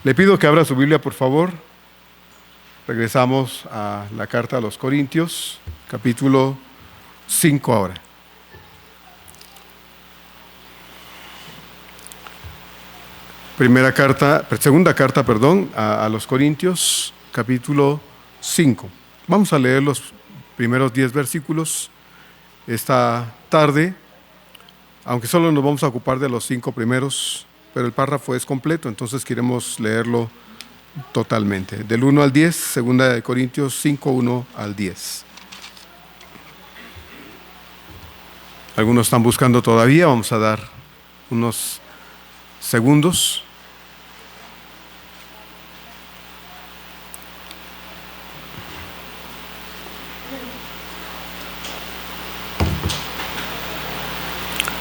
Le pido que abra su Biblia, por favor. Regresamos a la carta a los Corintios, capítulo 5 ahora. Segunda carta, a los Corintios, capítulo 5. Vamos a leer los primeros 10 versículos esta tarde, aunque solo nos vamos a ocupar de los 5 primeros, pero el párrafo es completo, entonces queremos leerlo totalmente. Del 1 al 10, segunda de Corintios 5, 1 al 10. Algunos están buscando todavía, vamos a dar unos segundos.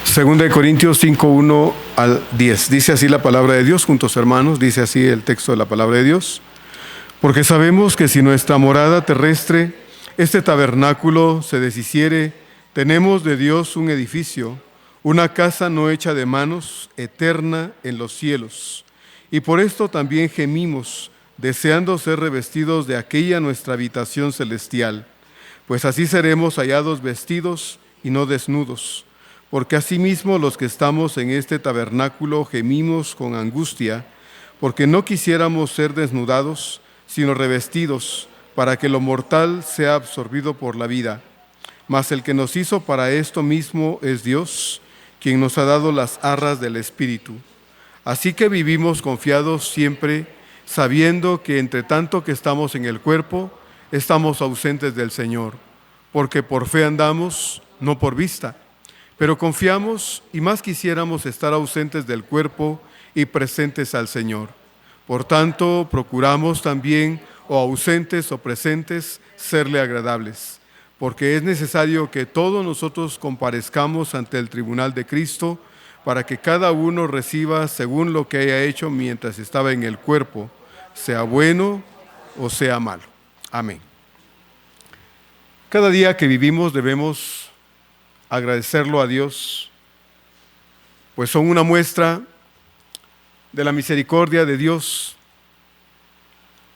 Segunda de Corintios 5, 1 al 10. Dice así la palabra de Dios, juntos hermanos, dice así el texto de la palabra de Dios. Porque sabemos que si nuestra morada terrestre, este tabernáculo, se deshiciere, tenemos de Dios un edificio, una casa no hecha de manos, eterna en los cielos. Y por esto también gemimos, deseando ser revestidos de aquella nuestra habitación celestial, pues así seremos hallados vestidos y no desnudos. Porque asimismo los que estamos en este tabernáculo gemimos con angustia, porque no quisiéramos ser desnudados, sino revestidos, para que lo mortal sea absorbido por la vida. Mas el que nos hizo para esto mismo es Dios, quien nos ha dado las arras del Espíritu. Así que vivimos confiados siempre, sabiendo que entre tanto que estamos en el cuerpo, estamos ausentes del Señor, porque por fe andamos, no por vista. Pero confiamos y más quisiéramos estar ausentes del cuerpo y presentes al Señor. Por tanto, procuramos también, o ausentes o presentes, serle agradables, porque es necesario que todos nosotros comparezcamos ante el tribunal de Cristo, para que cada uno reciba según lo que haya hecho mientras estaba en el cuerpo, sea bueno o sea malo. Amén. Cada día que vivimos debemos agradecerlo a Dios, pues son una muestra de la misericordia de Dios.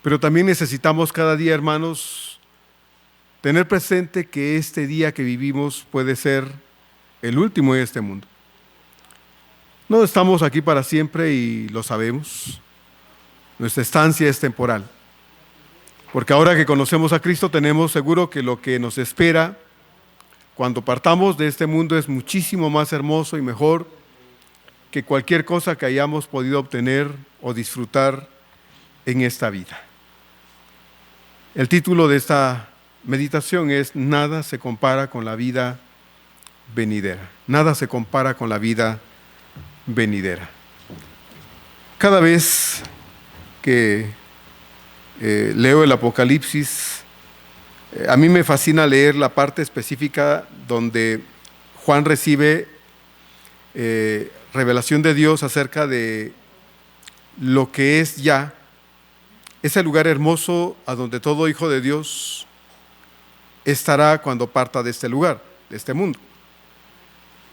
Pero también necesitamos cada día, hermanos, tener presente que este día que vivimos puede ser el último de este mundo. No estamos aquí para siempre y lo sabemos. Nuestra estancia es temporal. Porque ahora que conocemos a Cristo tenemos seguro que lo que nos espera cuando partamos de este mundo es muchísimo más hermoso y mejor que cualquier cosa que hayamos podido obtener o disfrutar en esta vida. El título de esta meditación es Nada se compara con la vida venidera. Nada se compara con la vida venidera. Cada vez que leo el Apocalipsis, a mí me fascina leer la parte específica donde Juan recibe revelación de Dios acerca de lo que es ya ese lugar hermoso a donde todo hijo de Dios estará cuando parta de este lugar, de este mundo.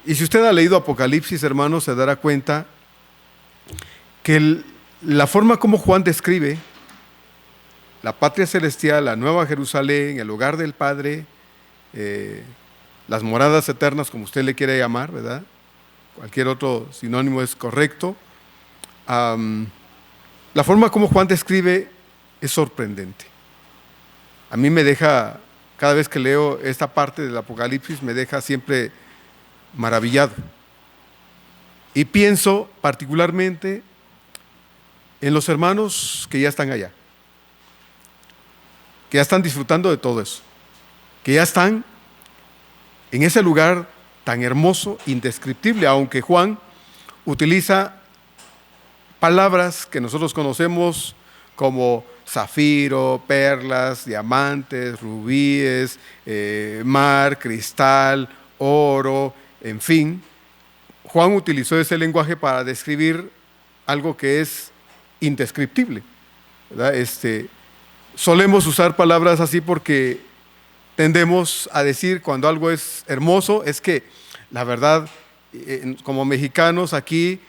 Y si usted ha leído Apocalipsis, hermanos, se dará cuenta que la forma como Juan describe la patria celestial, la nueva Jerusalén, el hogar del Padre, las moradas eternas, como usted le quiere llamar, ¿verdad? Cualquier otro sinónimo es correcto. La forma como Juan describe es sorprendente. A mí me deja, cada vez que leo esta parte del Apocalipsis, me deja siempre maravillado. Y pienso particularmente en los hermanos que ya están allá, que ya están disfrutando de todo eso, que ya están en ese lugar tan hermoso, indescriptible, aunque Juan utiliza palabras que nosotros conocemos como zafiro, perlas, diamantes, rubíes, mar, cristal, oro, en fin. Juan utilizó ese lenguaje para describir algo que es indescriptible, ¿verdad? Solemos usar palabras así porque tendemos a decir cuando algo es hermoso, es que la verdad, como mexicanos aquí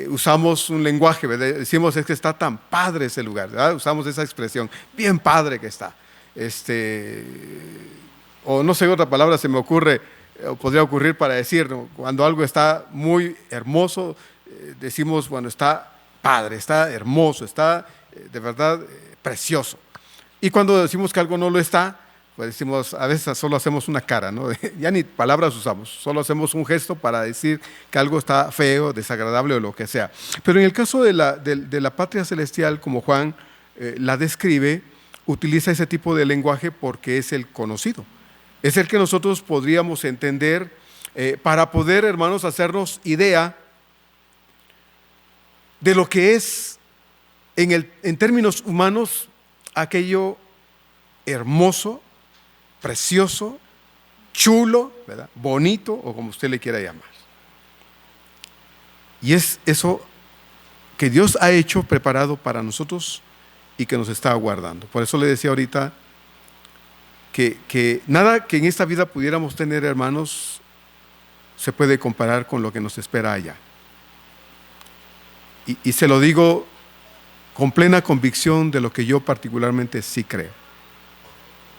usamos un lenguaje, ¿verdad? Decimos es que está tan padre ese lugar, ¿verdad? Usamos esa expresión, bien padre que está. O no sé, otra palabra se me ocurre, o podría ocurrir para decir, ¿no? Cuando algo está muy hermoso, decimos, bueno, está padre, está hermoso, está de verdad precioso. Y cuando decimos que algo no lo está, pues decimos, a veces solo hacemos una cara, ¿no? Ya ni palabras usamos, solo hacemos un gesto para decir que algo está feo, desagradable o lo que sea. Pero en el caso de la patria celestial, como Juan la describe, utiliza ese tipo de lenguaje porque es el conocido. Es el que nosotros podríamos entender para poder, hermanos, hacernos idea de lo que es, en términos humanos, aquello hermoso, precioso, chulo, ¿verdad? Bonito, o como usted le quiera llamar. Y es eso que Dios ha hecho preparado para nosotros y que nos está aguardando. Por eso le decía ahorita que nada que en esta vida pudiéramos tener, hermanos, se puede comparar con lo que nos espera allá. Y se lo digo con plena convicción de lo que yo particularmente sí creo.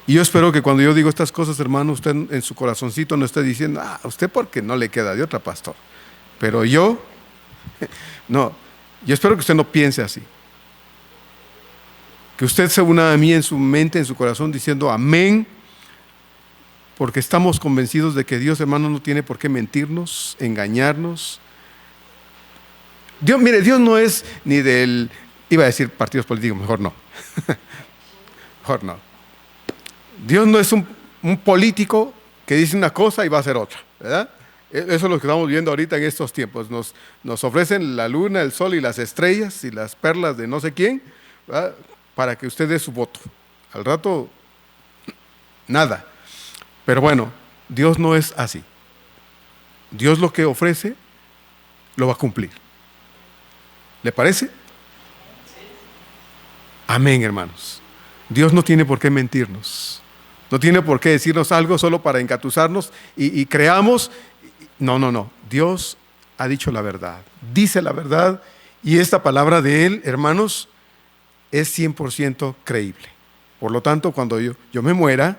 Y yo espero que cuando yo digo estas cosas, hermano, usted en su corazoncito no esté diciendo, usted porque no le queda de otra, pastor. Pero yo, no, yo espero que usted no piense así. Que usted se una a mí en su mente, en su corazón, diciendo amén, porque estamos convencidos de que Dios, hermano, no tiene por qué mentirnos, engañarnos. Dios, mire, Dios no es ni del, iba a decir partidos políticos, mejor no. Mejor no. Dios no es un político que dice una cosa y va a hacer otra, ¿verdad? Eso es lo que estamos viendo ahorita en estos tiempos. Nos ofrecen la luna, el sol y las estrellas y las perlas de no sé quién, ¿verdad? Para que usted dé su voto. Al rato, nada. Pero bueno, Dios no es así. Dios lo que ofrece, lo va a cumplir. ¿Le parece? Amén, hermanos. Dios no tiene por qué mentirnos. No tiene por qué decirnos algo solo para engatusarnos y creamos. No. Dios ha dicho la verdad. Dice la verdad y esta palabra de Él, hermanos, es 100% creíble. Por lo tanto, cuando yo me muera,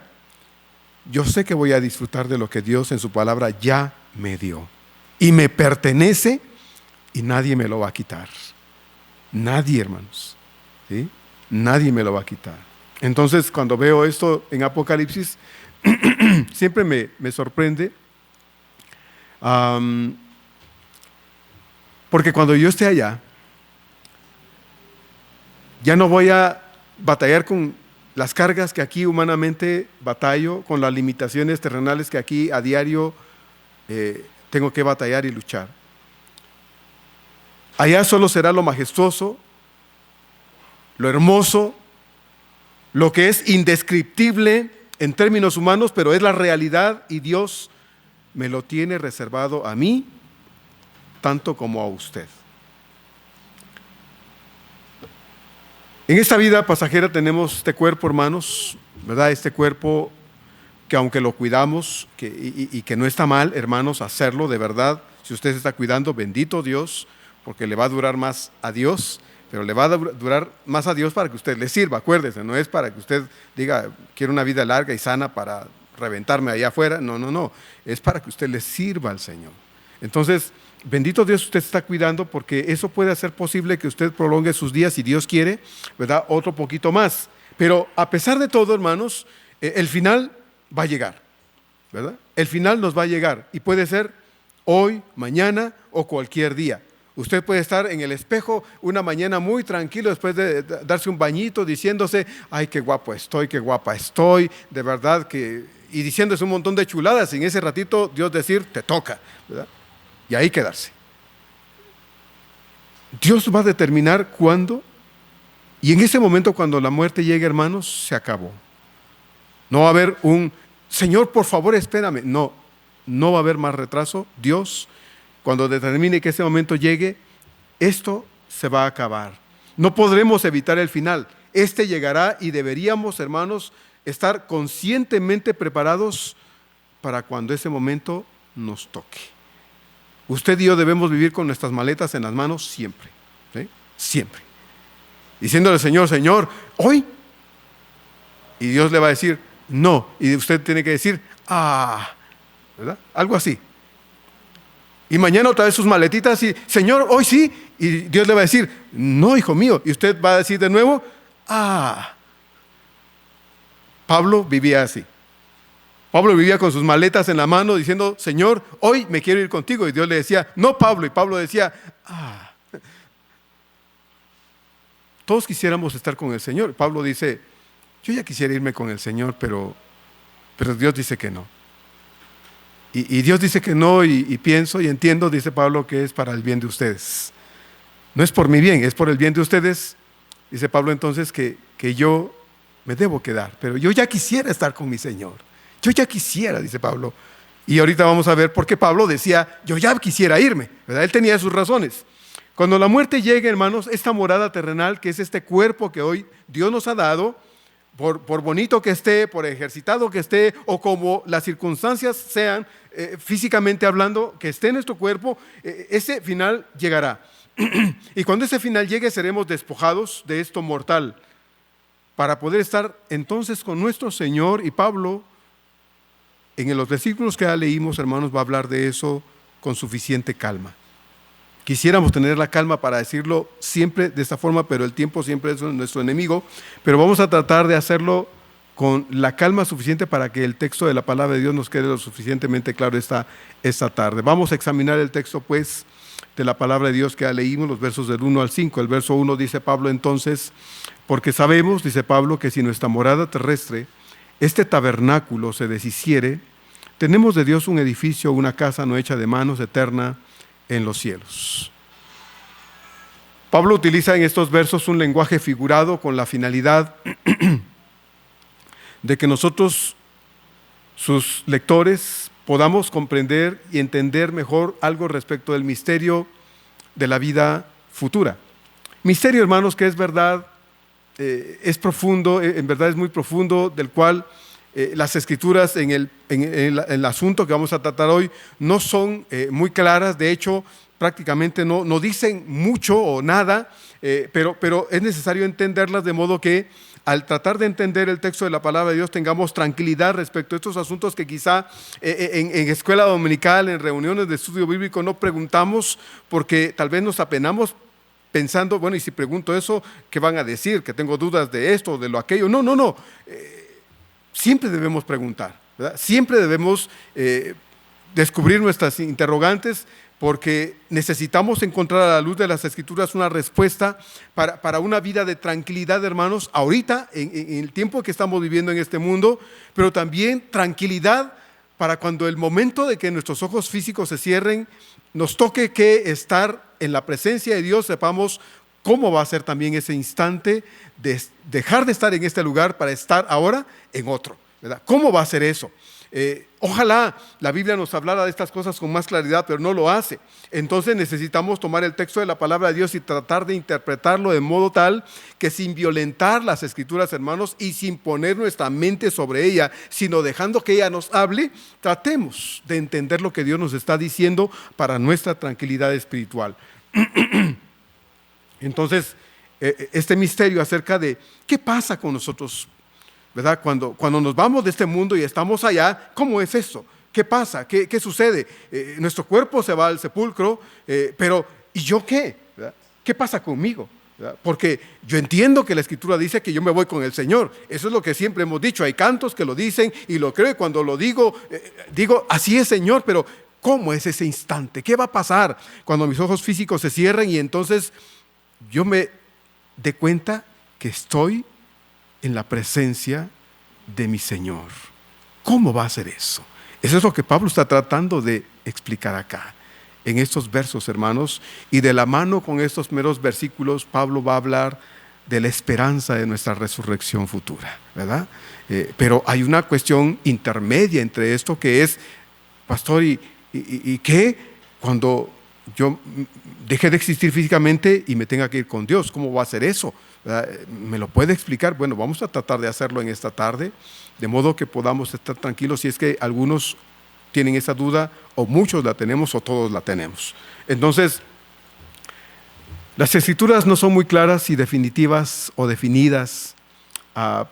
yo sé que voy a disfrutar de lo que Dios en su palabra ya me dio. Y me pertenece y nadie me lo va a quitar. Nadie, hermanos. ¿Sí? Nadie me lo va a quitar. Entonces, cuando veo esto en Apocalipsis, siempre me sorprende, porque cuando yo esté allá, ya no voy a batallar con las cargas que aquí humanamente batallo, con las limitaciones terrenales que aquí a diario tengo que batallar y luchar. Allá solo será lo majestuoso, lo hermoso, lo que es indescriptible en términos humanos, pero es la realidad y Dios me lo tiene reservado a mí, tanto como a usted. En esta vida pasajera tenemos este cuerpo, hermanos, ¿verdad? Este cuerpo que aunque lo cuidamos y que no está mal, hermanos, hacerlo de verdad. Si usted se está cuidando, bendito Dios, porque le va a durar más a Dios. Pero le va a durar más a Dios para que usted le sirva, acuérdese, no es para que usted diga, quiero una vida larga y sana para reventarme allá afuera, no, es para que usted le sirva al Señor. Entonces, bendito Dios, usted está cuidando porque eso puede hacer posible que usted prolongue sus días, si Dios quiere, ¿verdad? Otro poquito más. Pero a pesar de todo, hermanos, el final va a llegar, ¿verdad? El final nos va a llegar y puede ser hoy, mañana o cualquier día. Usted puede estar en el espejo una mañana muy tranquilo después de darse un bañito diciéndose, ay, qué guapo estoy, qué guapa estoy, de verdad que, y diciéndose un montón de chuladas, y en ese ratito Dios decir, te toca, ¿verdad? Y ahí quedarse. Dios va a determinar cuándo, y en ese momento cuando la muerte llegue, hermanos, se acabó. No va a haber un, Señor, por favor, espérame. No va a haber más retraso. Dios, cuando determine que ese momento llegue, esto se va a acabar. No podremos evitar el final. Este llegará y deberíamos, hermanos, estar conscientemente preparados para cuando ese momento nos toque. usted y yo debemos vivir con nuestras maletas en las manos siempre, ¿sí? Siempre. Diciéndole al Señor, Señor, hoy. Y Dios le va a decir, no. Y usted tiene que decir, ¿verdad? Algo así. Y mañana otra vez sus maletitas y, Señor, hoy sí. Y Dios le va a decir, no, hijo mío. Y usted va a decir de nuevo, Pablo vivía así. Pablo vivía con sus maletas en la mano diciendo, Señor, hoy me quiero ir contigo. Y Dios le decía, no, Pablo. Y Pablo decía, Todos quisiéramos estar con el Señor. Pablo dice, yo ya quisiera irme con el Señor, pero Dios dice que no. Y Dios dice que no, y pienso y entiendo, dice Pablo, que es para el bien de ustedes. No es por mi bien, es por el bien de ustedes. Dice Pablo entonces que yo me debo quedar, pero yo ya quisiera estar con mi Señor. Yo ya quisiera, dice Pablo. Y ahorita vamos a ver por qué Pablo decía, yo ya quisiera irme, ¿verdad? Él tenía sus razones. Cuando la muerte llegue, hermanos, esta morada terrenal, que es este cuerpo que hoy Dios nos ha dado, por bonito que esté, por ejercitado que esté, o como las circunstancias sean, físicamente hablando, que esté en nuestro cuerpo, ese final llegará. Y cuando ese final llegue, seremos despojados de esto mortal, para poder estar entonces con nuestro Señor. Y Pablo, en los versículos que ya leímos, hermanos, va a hablar de eso con suficiente calma. Quisiéramos tener la calma para decirlo siempre de esta forma, pero el tiempo siempre es nuestro enemigo. Pero vamos a tratar de hacerlo con la calma suficiente para que el texto de la palabra de Dios nos quede lo suficientemente claro esta tarde. Vamos a examinar el texto, pues, de la palabra de Dios que ya leímos, los versos del 1 al 5. El verso 1 dice Pablo entonces, porque sabemos, dice Pablo, que si nuestra morada terrestre, este tabernáculo se deshiciere, tenemos de Dios un edificio, una casa no hecha de manos, eterna en los cielos. Pablo utiliza en estos versos un lenguaje figurado con la finalidad de que nosotros, sus lectores, podamos comprender y entender mejor algo respecto del misterio de la vida futura. Misterio, hermanos, que es verdad, es profundo, en verdad es muy profundo, del cual las escrituras en el asunto que vamos a tratar hoy no son muy claras. De hecho, prácticamente no dicen mucho o nada, pero es necesario entenderlas, de modo que al tratar de entender el texto de la palabra de Dios tengamos tranquilidad respecto a estos asuntos que quizá en escuela dominical, en reuniones de estudio bíblico no preguntamos, porque tal vez nos apenamos pensando, bueno, y si pregunto eso, ¿qué van a decir? Que tengo dudas de esto o de lo aquello. No. Siempre debemos preguntar, ¿verdad? Siempre debemos descubrir nuestras interrogantes, porque necesitamos encontrar a la luz de las Escrituras una respuesta para una vida de tranquilidad, hermanos, ahorita, en el tiempo que estamos viviendo en este mundo, pero también tranquilidad para cuando el momento de que nuestros ojos físicos se cierren, nos toque que estar en la presencia de Dios, sepamos cómo va a ser también ese instante de dejar de estar en este lugar para estar ahora en otro, ¿verdad? ¿Cómo va a ser eso? Ojalá la Biblia nos hablara de estas cosas con más claridad, pero no lo hace. Entonces necesitamos tomar el texto de la palabra de Dios y tratar de interpretarlo de modo tal que, sin violentar las Escrituras, hermanos, y sin poner nuestra mente sobre ella, sino dejando que ella nos hable, tratemos de entender lo que Dios nos está diciendo para nuestra tranquilidad espiritual. Entonces, este misterio acerca de qué pasa con nosotros, ¿verdad? Cuando nos vamos de este mundo y estamos allá, ¿cómo es eso? ¿Qué pasa? ¿Qué sucede? Nuestro cuerpo se va al sepulcro, pero ¿y yo qué? ¿Verdad? ¿Qué pasa conmigo? ¿Verdad? Porque yo entiendo que la Escritura dice que yo me voy con el Señor. Eso es lo que siempre hemos dicho. Hay cantos que lo dicen y lo creo, y cuando lo digo, digo, así es, Señor, pero ¿cómo es ese instante? ¿Qué va a pasar cuando mis ojos físicos se cierren y entonces yo me dé cuenta que estoy en la presencia de mi Señor? ¿Cómo va a ser eso? Eso es lo que Pablo está tratando de explicar acá, en estos versos, hermanos. Y de la mano con estos meros versículos, Pablo va a hablar de la esperanza de nuestra resurrección futura, ¿verdad? Pero hay una cuestión intermedia entre esto, que es, pastor, ¿y qué? Cuando yo deje de existir físicamente y me tenga que ir con Dios, ¿cómo va a ser eso? ¿Me lo puede explicar? Bueno, vamos a tratar de hacerlo en esta tarde, de modo que podamos estar tranquilos si es que algunos tienen esa duda, o muchos la tenemos, o todos la tenemos. Entonces, las Escrituras no son muy claras y definitivas o definidas,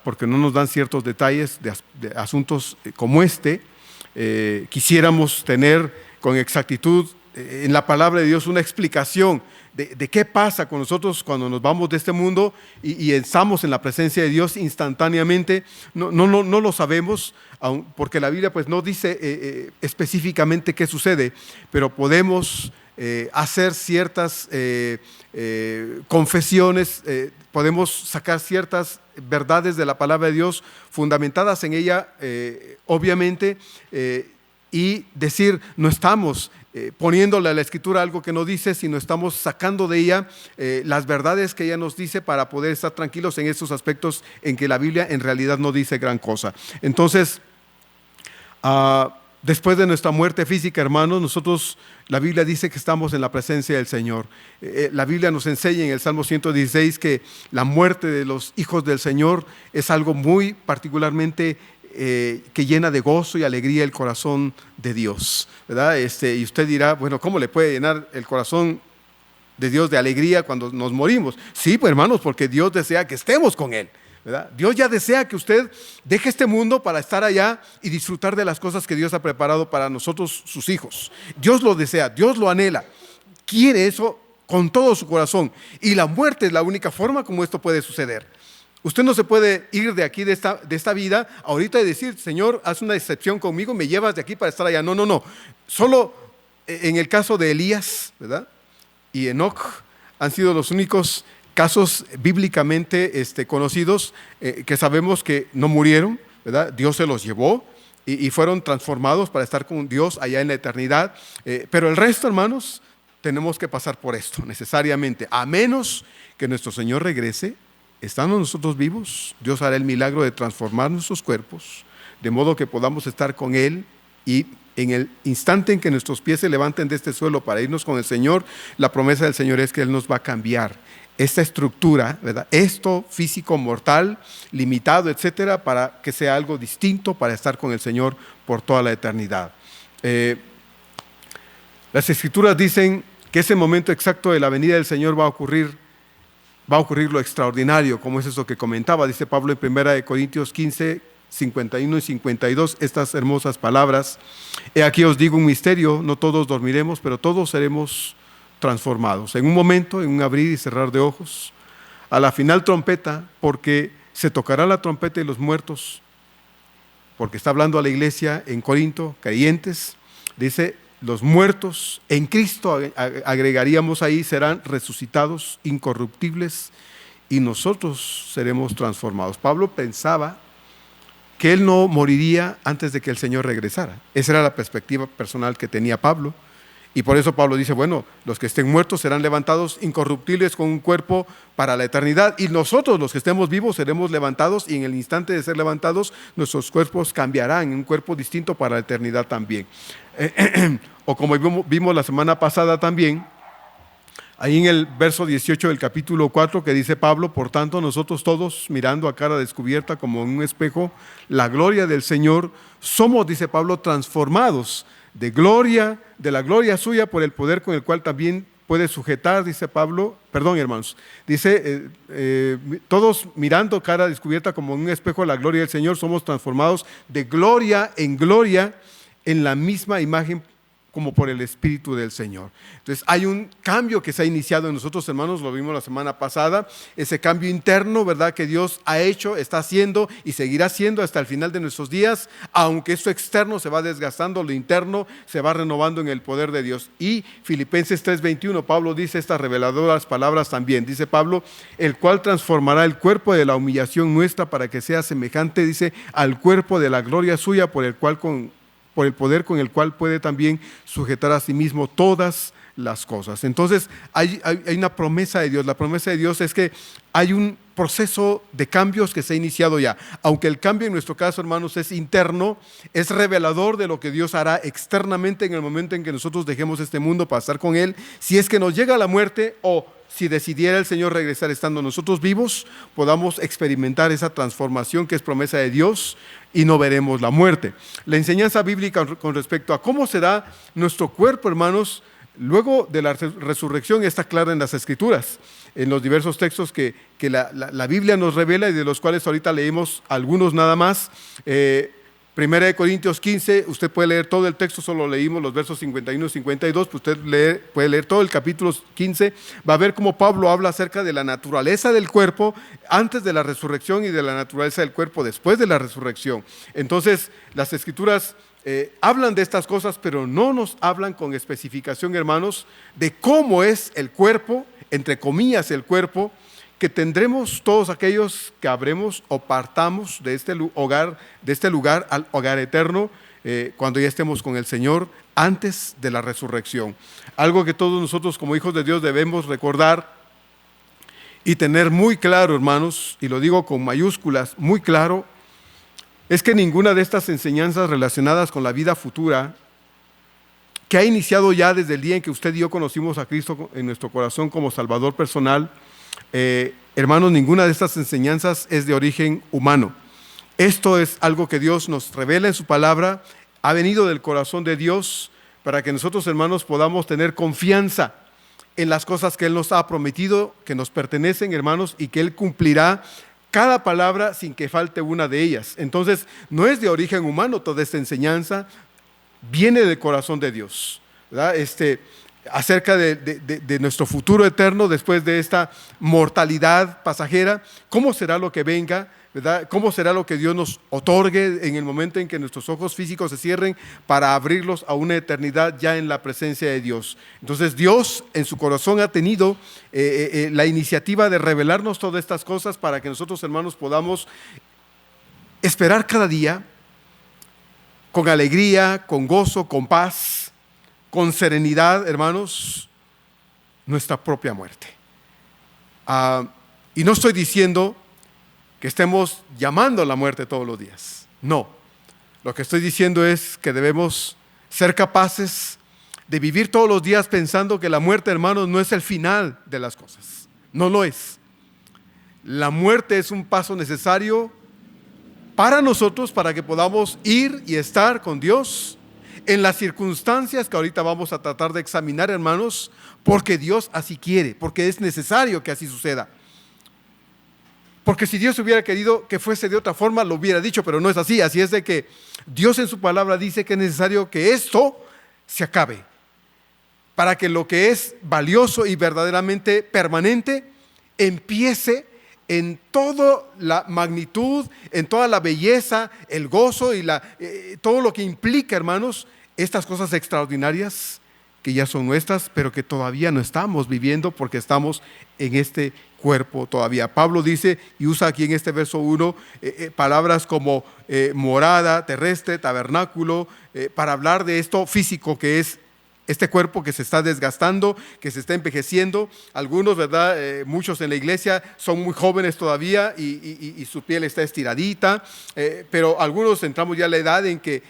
porque no nos dan ciertos detalles de asuntos como este. Quisiéramos tener con exactitud en la palabra de Dios una explicación de qué pasa con nosotros cuando nos vamos de este mundo y estamos en la presencia de Dios instantáneamente. No lo sabemos, porque la Biblia pues no dice específicamente qué sucede, pero podemos hacer ciertas confesiones, podemos sacar ciertas verdades de la palabra de Dios fundamentadas en ella, obviamente, y decir, no estamos poniéndole a la Escritura algo que no dice, sino estamos sacando de ella las verdades que ella nos dice para poder estar tranquilos en estos aspectos en que la Biblia en realidad no dice gran cosa. Entonces, después de nuestra muerte física, hermanos, nosotros, la Biblia dice que estamos en la presencia del Señor. La Biblia nos enseña en el Salmo 116 que la muerte de los hijos del Señor es algo muy particularmente que llena de gozo y alegría el corazón de Dios, ¿verdad? Y usted dirá, bueno, ¿cómo le puede llenar el corazón de Dios de alegría cuando nos morimos? Sí, pues hermanos, porque Dios desea que estemos con Él, ¿verdad? Dios ya desea que usted deje este mundo para estar allá y disfrutar de las cosas que Dios ha preparado para nosotros, sus hijos. Dios lo desea, Dios lo anhela, quiere eso con todo su corazón, y la muerte es la única forma como esto puede suceder. Usted no se puede ir de aquí, de esta vida, ahorita y decir, Señor, haz una excepción conmigo, me llevas de aquí para estar allá. No. Solo en el caso de Elías, ¿verdad?, y Enoc han sido los únicos casos bíblicamente conocidos que sabemos que no murieron, ¿verdad? Dios se los llevó y fueron transformados para estar con Dios allá en la eternidad. Pero el resto, hermanos, tenemos que pasar por esto necesariamente, a menos que nuestro Señor regrese. Estando nosotros vivos, Dios hará el milagro de transformar nuestros cuerpos, de modo que podamos estar con Él, y en el instante en que nuestros pies se levanten de este suelo para irnos con el Señor, la promesa del Señor es que Él nos va a cambiar esta estructura, ¿verdad?, esto físico, mortal, limitado, etcétera, para que sea algo distinto, para estar con el Señor por toda la eternidad. Las Escrituras dicen que ese momento exacto de la venida del Señor va a ocurrir lo extraordinario, como es eso que comentaba. Dice Pablo en 1 Corintios 15, 51 y 52, estas hermosas palabras: he aquí os digo un misterio, no todos dormiremos, pero todos seremos transformados. En un momento, en un abrir y cerrar de ojos, a la final trompeta, porque se tocará la trompeta y los muertos, porque está hablando a la iglesia en Corinto, creyentes, dice, los muertos en Cristo, agregaríamos ahí, serán resucitados incorruptibles y nosotros seremos transformados. Pablo pensaba que él no moriría antes de que el Señor regresara. Esa era la perspectiva personal que tenía Pablo. Y por eso Pablo dice, bueno, los que estén muertos serán levantados incorruptibles con un cuerpo para la eternidad, y nosotros los que estemos vivos seremos levantados, y en el instante de ser levantados nuestros cuerpos cambiarán en un cuerpo distinto para la eternidad también. O como vimos la semana pasada también, ahí en el verso 18 del capítulo 4, que dice Pablo, por tanto nosotros todos, mirando a cara descubierta como en un espejo la gloria del Señor, somos, dice Pablo, transformados de la gloria suya por el poder con el cual también puede sujetar, dice Pablo, perdón hermanos, dice, todos mirando cara descubierta como en un espejo la gloria del Señor, somos transformados de gloria en la misma imagen como por el Espíritu del Señor. Entonces hay un cambio que se ha iniciado en nosotros, hermanos, lo vimos la semana pasada, ese cambio interno, ¿verdad?, que Dios ha hecho, está haciendo y seguirá haciendo hasta el final de nuestros días, aunque esto externo se va desgastando, lo interno se va renovando en el poder de Dios. Y Filipenses 3:21, Pablo dice estas reveladoras palabras también, dice Pablo, el cual transformará el cuerpo de la humillación nuestra para que sea semejante, dice, al cuerpo de la gloria suya, por el poder con el cual puede también sujetar a sí mismo todas las cosas. Entonces hay una promesa de Dios. La promesa de Dios es que hay un proceso de cambios que se ha iniciado ya. Aunque el cambio en nuestro caso, hermanos, es interno, es revelador de lo que Dios hará externamente en el momento en que nosotros dejemos este mundo para estar con Él. Si es que nos llega la muerte, o si decidiera el Señor regresar estando nosotros vivos, podamos experimentar esa transformación que es promesa de Dios y no veremos la muerte. La enseñanza bíblica con respecto a cómo será nuestro cuerpo, hermanos, luego de la resurrección está clara en las Escrituras, en los diversos textos que la Biblia nos revela y de los cuales ahorita leímos algunos nada más. Primera de Corintios 15, usted puede leer todo el texto, solo leímos los versos 51 y 52, pues usted puede leer todo el capítulo 15, va a ver cómo Pablo habla acerca de la naturaleza del cuerpo antes de la resurrección y de la naturaleza del cuerpo después de la resurrección. Entonces, las Escrituras hablan de estas cosas, pero no nos hablan con especificación, hermanos, de cómo es el cuerpo, entre comillas el cuerpo, que tendremos todos aquellos que habremos o partamos de este lugar al hogar eterno cuando ya estemos con el Señor antes de la resurrección. Algo que todos nosotros como hijos de Dios debemos recordar y tener muy claro, hermanos, y lo digo con mayúsculas, muy claro, es que ninguna de estas enseñanzas relacionadas con la vida futura, que ha iniciado ya desde el día en que usted y yo conocimos a Cristo en nuestro corazón como Salvador personal, hermanos, ninguna de estas enseñanzas es de origen humano. Esto es algo que Dios nos revela en su palabra, ha venido del corazón de Dios para que nosotros, hermanos, podamos tener confianza en las cosas que Él nos ha prometido, que nos pertenecen, hermanos, y que Él cumplirá cada palabra sin que falte una de ellas. Entonces, no es de origen humano toda esta enseñanza, viene del corazón de Dios, ¿verdad? Acerca de nuestro futuro eterno después de esta mortalidad pasajera, cómo será lo que venga, ¿verdad? Cómo será lo que Dios nos otorgue en el momento en que nuestros ojos físicos se cierren para abrirlos a una eternidad ya en la presencia de Dios. Entonces Dios en su corazón ha tenido la iniciativa de revelarnos todas estas cosas para que nosotros, hermanos, podamos esperar cada día con alegría, con gozo, con paz, con serenidad, hermanos, nuestra propia muerte. Y no estoy diciendo que estemos llamando a la muerte todos los días. No. Lo que estoy diciendo es que debemos ser capaces de vivir todos los días pensando que la muerte, hermanos, no es el final de las cosas. No lo es. La muerte es un paso necesario para nosotros, para que podamos ir y estar con Dios en las circunstancias que ahorita vamos a tratar de examinar, hermanos, porque Dios así quiere, porque es necesario que así suceda. Porque si Dios hubiera querido que fuese de otra forma, lo hubiera dicho, pero no es así. Así es de que Dios en su palabra dice que es necesario que esto se acabe, para que lo que es valioso y verdaderamente permanente empiece en toda la magnitud, en toda la belleza, el gozo y todo lo que implica, hermanos, estas cosas extraordinarias que ya son nuestras, pero que todavía no estamos viviendo porque estamos en este cuerpo todavía. Pablo dice y usa aquí en este verso 1 palabras como morada, terrestre, tabernáculo, para hablar de esto físico que es este cuerpo que se está desgastando, que se está envejeciendo. Algunos, ¿verdad? Muchos en la iglesia son muy jóvenes todavía y su piel está estiradita, pero algunos entramos ya a la edad en que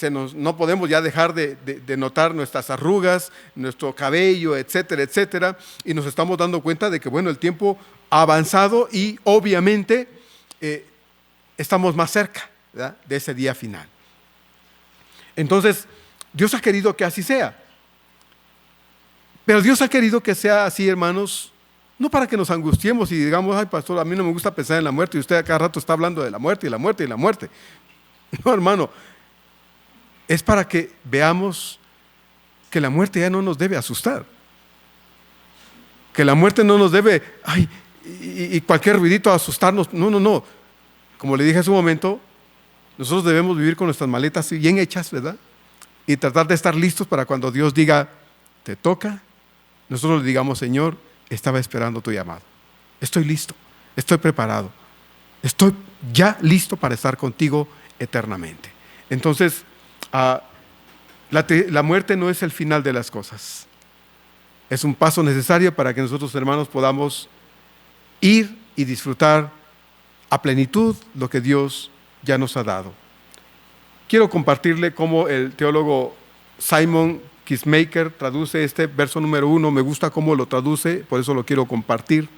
no podemos ya dejar de notar nuestras arrugas, nuestro cabello, etcétera, etcétera, y nos estamos dando cuenta de que, bueno, el tiempo ha avanzado y obviamente estamos más cerca, ¿verdad?, de ese día final. Entonces, Dios ha querido que así sea. Pero Dios ha querido que sea así, hermanos, no para que nos angustiemos y digamos, ay, pastor, a mí no me gusta pensar en la muerte y usted a cada rato está hablando de la muerte y la muerte y la muerte. No, hermano, es para que veamos que la muerte ya no nos debe asustar. Que la muerte no nos debe, ay, y cualquier ruidito asustarnos. No, no, no. Como le dije hace un momento, nosotros debemos vivir con nuestras maletas bien hechas, ¿verdad? Y tratar de estar listos para cuando Dios diga, te toca, nosotros le digamos, Señor, estaba esperando tu llamado. Estoy listo, estoy preparado, estoy ya listo para estar contigo eternamente. Entonces, la muerte no es el final de las cosas. Es un paso necesario para que nosotros, hermanos, podamos ir y disfrutar a plenitud lo que Dios ya nos ha dado. Quiero compartirle cómo el teólogo Simon Kistemaker traduce este verso número 1. Me gusta cómo lo traduce, por eso lo quiero compartir.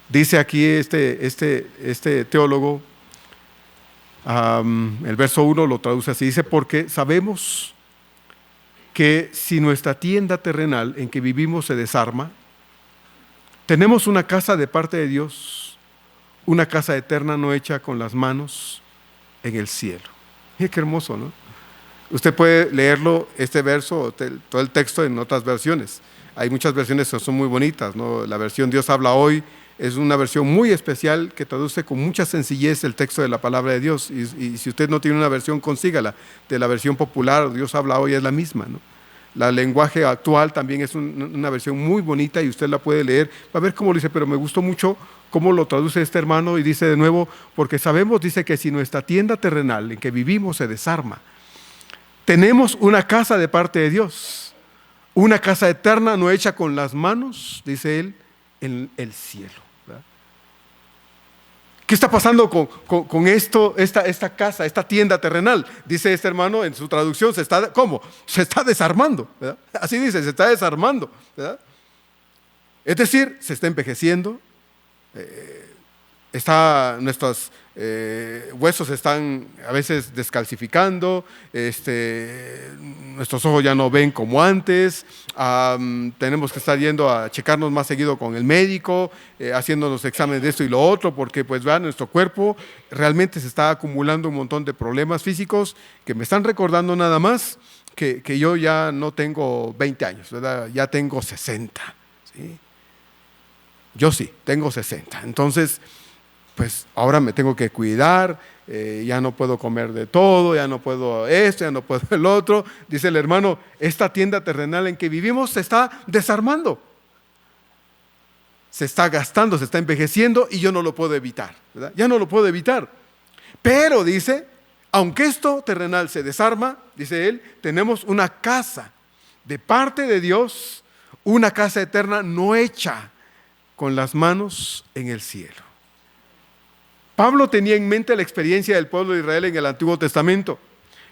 Dice aquí este teólogo, el verso 1 lo traduce así, dice: porque sabemos que si nuestra tienda terrenal en que vivimos se desarma, tenemos una casa de parte de Dios, una casa eterna no hecha con las manos en el cielo. Qué hermoso, ¿no? Usted puede leerlo, este verso, todo el texto en otras versiones. Hay muchas versiones que son muy bonitas, ¿no? La versión Dios habla hoy es una versión muy especial que traduce con mucha sencillez el texto de la palabra de Dios. Y si usted no tiene una versión, consígala. De la versión popular, Dios habla hoy, es la misma, ¿no? El lenguaje actual también es una versión muy bonita y usted la puede leer. Va a ver cómo lo dice, pero me gustó mucho cómo lo traduce este hermano y dice de nuevo: porque sabemos, dice, que si nuestra tienda terrenal en que vivimos se desarma, tenemos una casa de parte de Dios, una casa eterna no hecha con las manos, dice él, en el cielo. ¿Verdad? ¿Qué está pasando con esto, esta casa, esta tienda terrenal? Dice este hermano en su traducción, ¿cómo? Se está desarmando, ¿verdad? Así dice, se está desarmando, ¿verdad? Es decir, se está envejeciendo, nuestros huesos están a veces descalcificando, nuestros ojos ya no ven como antes, tenemos que estar yendo a checarnos más seguido con el médico, haciéndonos exámenes de esto y lo otro, porque pues vean, nuestro cuerpo realmente se está acumulando un montón de problemas físicos que me están recordando nada más que yo ya no tengo 20 años, ¿verdad? Ya tengo 60, ¿sí? Yo sí, tengo 60, entonces pues ahora me tengo que cuidar, ya no puedo comer de todo, ya no puedo esto, ya no puedo el otro. Dice el hermano, esta tienda terrenal en que vivimos se está desarmando, se está gastando, se está envejeciendo y yo no lo puedo evitar, ¿verdad? Ya no lo puedo evitar. Pero dice, aunque esto terrenal se desarma, dice él, tenemos una casa de parte de Dios, una casa eterna no hecha con las manos en el cielo. Pablo tenía en mente la experiencia del pueblo de Israel en el Antiguo Testamento,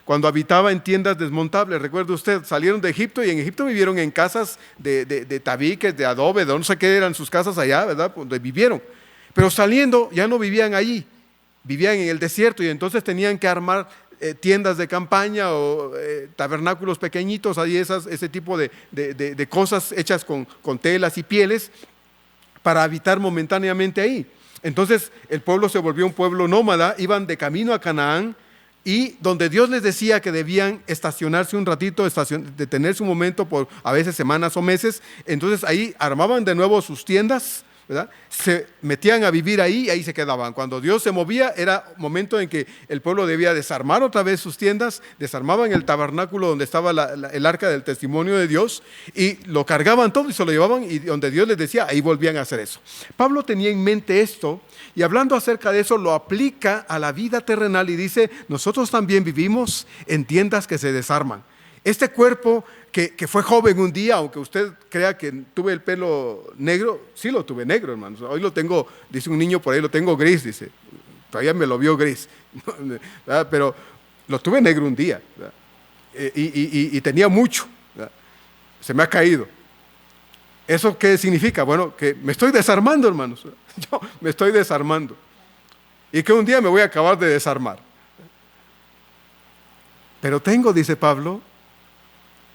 cuando habitaba en tiendas desmontables. Recuerde usted, salieron de Egipto y en Egipto vivieron en casas de tabiques, de adobe, de no sé qué eran sus casas allá, ¿verdad? Donde vivieron. Pero saliendo ya no vivían allí, vivían en el desierto y entonces tenían que armar tiendas de campaña o tabernáculos pequeñitos, ahí ese tipo de cosas hechas con telas y pieles para habitar momentáneamente ahí. Entonces el pueblo se volvió un pueblo nómada, iban de camino a Canaán y donde Dios les decía que debían estacionarse un ratito, detenerse un momento por a veces semanas o meses, entonces ahí armaban de nuevo sus tiendas, ¿verdad? Se metían a vivir ahí y ahí se quedaban. Cuando Dios se movía era momento en que el pueblo debía desarmar otra vez sus tiendas, desarmaban el tabernáculo donde estaba el arca del testimonio de Dios y lo cargaban todo y se lo llevaban y donde Dios les decía, ahí volvían a hacer eso. Pablo tenía en mente esto y hablando acerca de eso lo aplica a la vida terrenal y dice, nosotros también vivimos en tiendas que se desarman. Este cuerpo que fue joven un día, aunque usted crea que tuve el pelo negro, sí lo tuve negro, hermanos. Hoy lo tengo, dice un niño por ahí, lo tengo gris, dice. Todavía me lo vio gris. Pero lo tuve negro un día. Y tenía mucho. ¿Verdad? Se me ha caído. ¿Eso qué significa? Bueno, que me estoy desarmando, hermanos. Yo me estoy desarmando. Y que un día me voy a acabar de desarmar. Pero tengo, dice Pablo,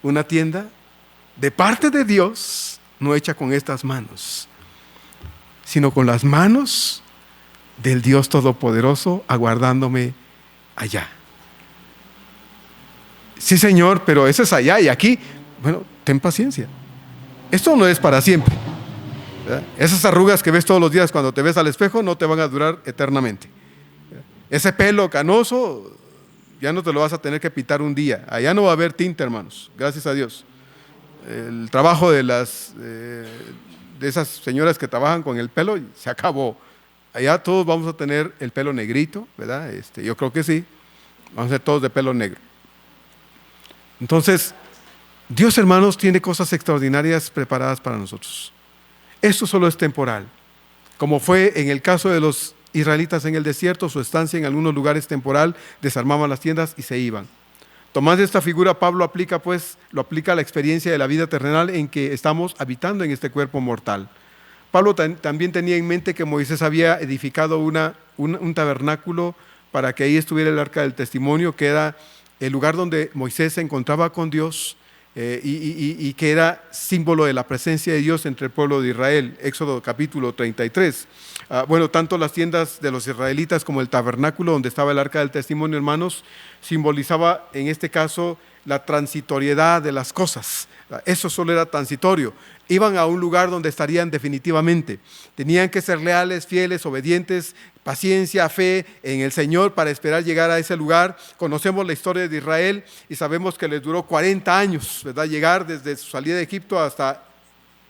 una tienda de parte de Dios, no hecha con estas manos, sino con las manos del Dios Todopoderoso, aguardándome allá. Sí, Señor, pero eso es allá y aquí. Bueno, ten paciencia. Esto no es para siempre, ¿verdad? Esas arrugas que ves todos los días cuando te ves al espejo no te van a durar eternamente. Ese pelo canoso ya no te lo vas a tener que pintar un día. Allá no va a haber tinta, hermanos. Gracias a Dios. El trabajo de esas señoras que trabajan con el pelo se acabó. Allá todos vamos a tener el pelo negrito, ¿verdad? Yo creo que sí. Vamos a ser todos de pelo negro. Entonces, Dios, hermanos, tiene cosas extraordinarias preparadas para nosotros. Esto solo es temporal. Como fue en el caso de los israelitas en el desierto, su estancia en algunos lugares temporal, desarmaban las tiendas y se iban. Tomando esta figura, Pablo lo aplica a la experiencia de la vida terrenal en que estamos habitando en este cuerpo mortal. Pablo también tenía en mente que Moisés había edificado un tabernáculo para que ahí estuviera el arca del testimonio, que era el lugar donde Moisés se encontraba con Dios y que era símbolo de la presencia de Dios entre el pueblo de Israel. Éxodo capítulo 33. Tanto las tiendas de los israelitas como el tabernáculo donde estaba el arca del testimonio, hermanos, simbolizaba en este caso la transitoriedad de las cosas. Eso solo era transitorio. Iban a un lugar donde estarían definitivamente. Tenían que ser leales, fieles, obedientes, paciencia, fe en el Señor para esperar llegar a ese lugar. Conocemos la historia de Israel y sabemos que les duró 40 años, ¿verdad? Llegar desde su salida de Egipto hasta